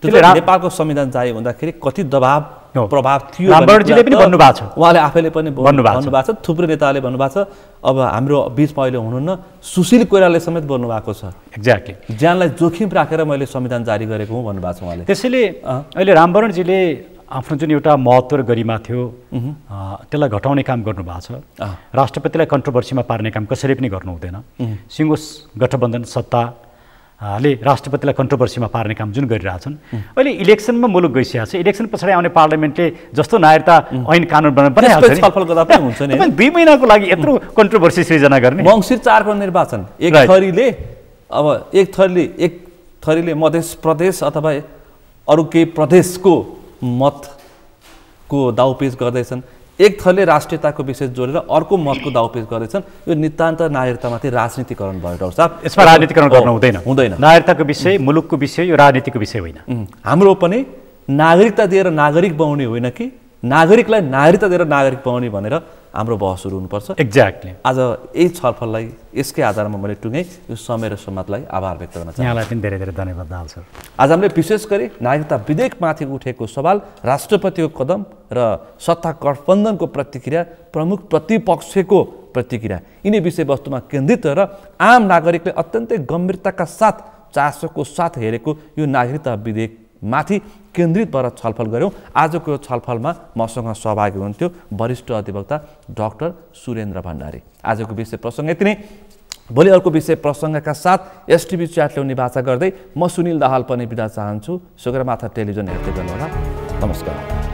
नेपालको संविधान जारी हुँदाखेरि कति दबाब प्रभाव थियो रामवरणजीले पनि भन्नुभएको छ, उहाँले आफैले पनि भन्नुभएको छ, थुप्रै नेताले भन्नुभएको छ। अब हाम्रो बिचमा अहिले हुनुहुन्न सुशील कोइरालाले समेत भन्नुभएको छ। एक्ज्याक्टली, ज्यानलाई जोखिम राखेर मैले संविधान जारी गरेको हुँ भन्नुभएको छ उहाँले। त्यसैले अहिले रामवरणजीले आफ्नो जुन एउटा महत्त्व र गरिमा थियो त्यसलाई घटाउने काम गर्नुभएको छ। राष्ट्रपतिलाई कन्ट्रोभर्सीमा पार्ने काम कसैले पनि गर्नु हुँदैन। सिङ्गो गठबन्धन सत्ताले राष्ट्रपतिलाई कन्ट्रोभर्सीमा पार्ने काम जुन गरिरहेछन्, अहिले इलेक्सनमा मुलुक गइसकेको छ। इलेक्सन पछाडि आउने पार्लियामेन्टले जस्तो नागरिकता ऐन कानुन बनाइहाल्छ, छलफल गर्दा पनि हुन्छ नि। 2 महिनाको लागि यत्रो कन्ट्रोभर्सी सृजना गर्ने। मङ्सिर 4 को निर्वाचन एक थरीले मध्य प्रदेश अथवा अरू केही प्रदेशको मतको दाउपेच गर्दैछन्, एक थरले राष्ट्रियताको विषय जोडेर अर्को मतको दाउपेच गर्दैछन्। यो नितान्त नागरिकतामाथि राजनीतिकरण भयो डाक्टर साहब। यसमा राजनीतिकरण गर्नु हुँदैन। नागरिकताको विषय, मुलुकको विषय, यो राजनीतिको विषय होइन। हाम्रो पनि नागरिकता दिएर नागरिक बनाउने होइन कि नागरिकलाई नागरिकता दिएर नागरिक बनाउने भनेर हाम्रो बहस सुरु हुनुपर्छ। एक्ज्याक्टली। आज यही छलफललाई यसकै आधारमा मैले टुङ्गेँ। यो समय र समाजलाई आभार व्यक्त गर्न चाहन्छु। यहाँलाई पनि धेरै धेरै धन्यवाद दाल सर। आज हामीले विशेष गरी नागरिकता विधेयकमाथि उठेको सवाल, राष्ट्रपतिको कदम र सत्ता गठबन्धनको प्रतिक्रिया, प्रमुख प्रतिपक्षको प्रतिक्रिया, यिनै विषयवस्तुमा केन्द्रित र आम नागरिकले अत्यन्तै गम्भीरताका साथ, चासोको साथ हेरेको यो नागरिकता विधेयकमाथि केन्द्रित भएर छलफल गऱ्यौँ। आजको यो छलफलमा मसँग सहभागी हुनुहुन्थ्यो वरिष्ठ अधिवक्ता डाक्टर सुरेन्द्र भण्डारी। आजको विषय प्रसङ्ग यति नै। भोलि अर्को विषय प्रसङ्गका साथ एसटिभी च्याट ल्याउने वाचा गर्दै म सुनिल दाहाल पनि बिदा चाहन्छु। सगरमाथा टेलिभिजन हेर्दै गर्नुहोला। नमस्कार।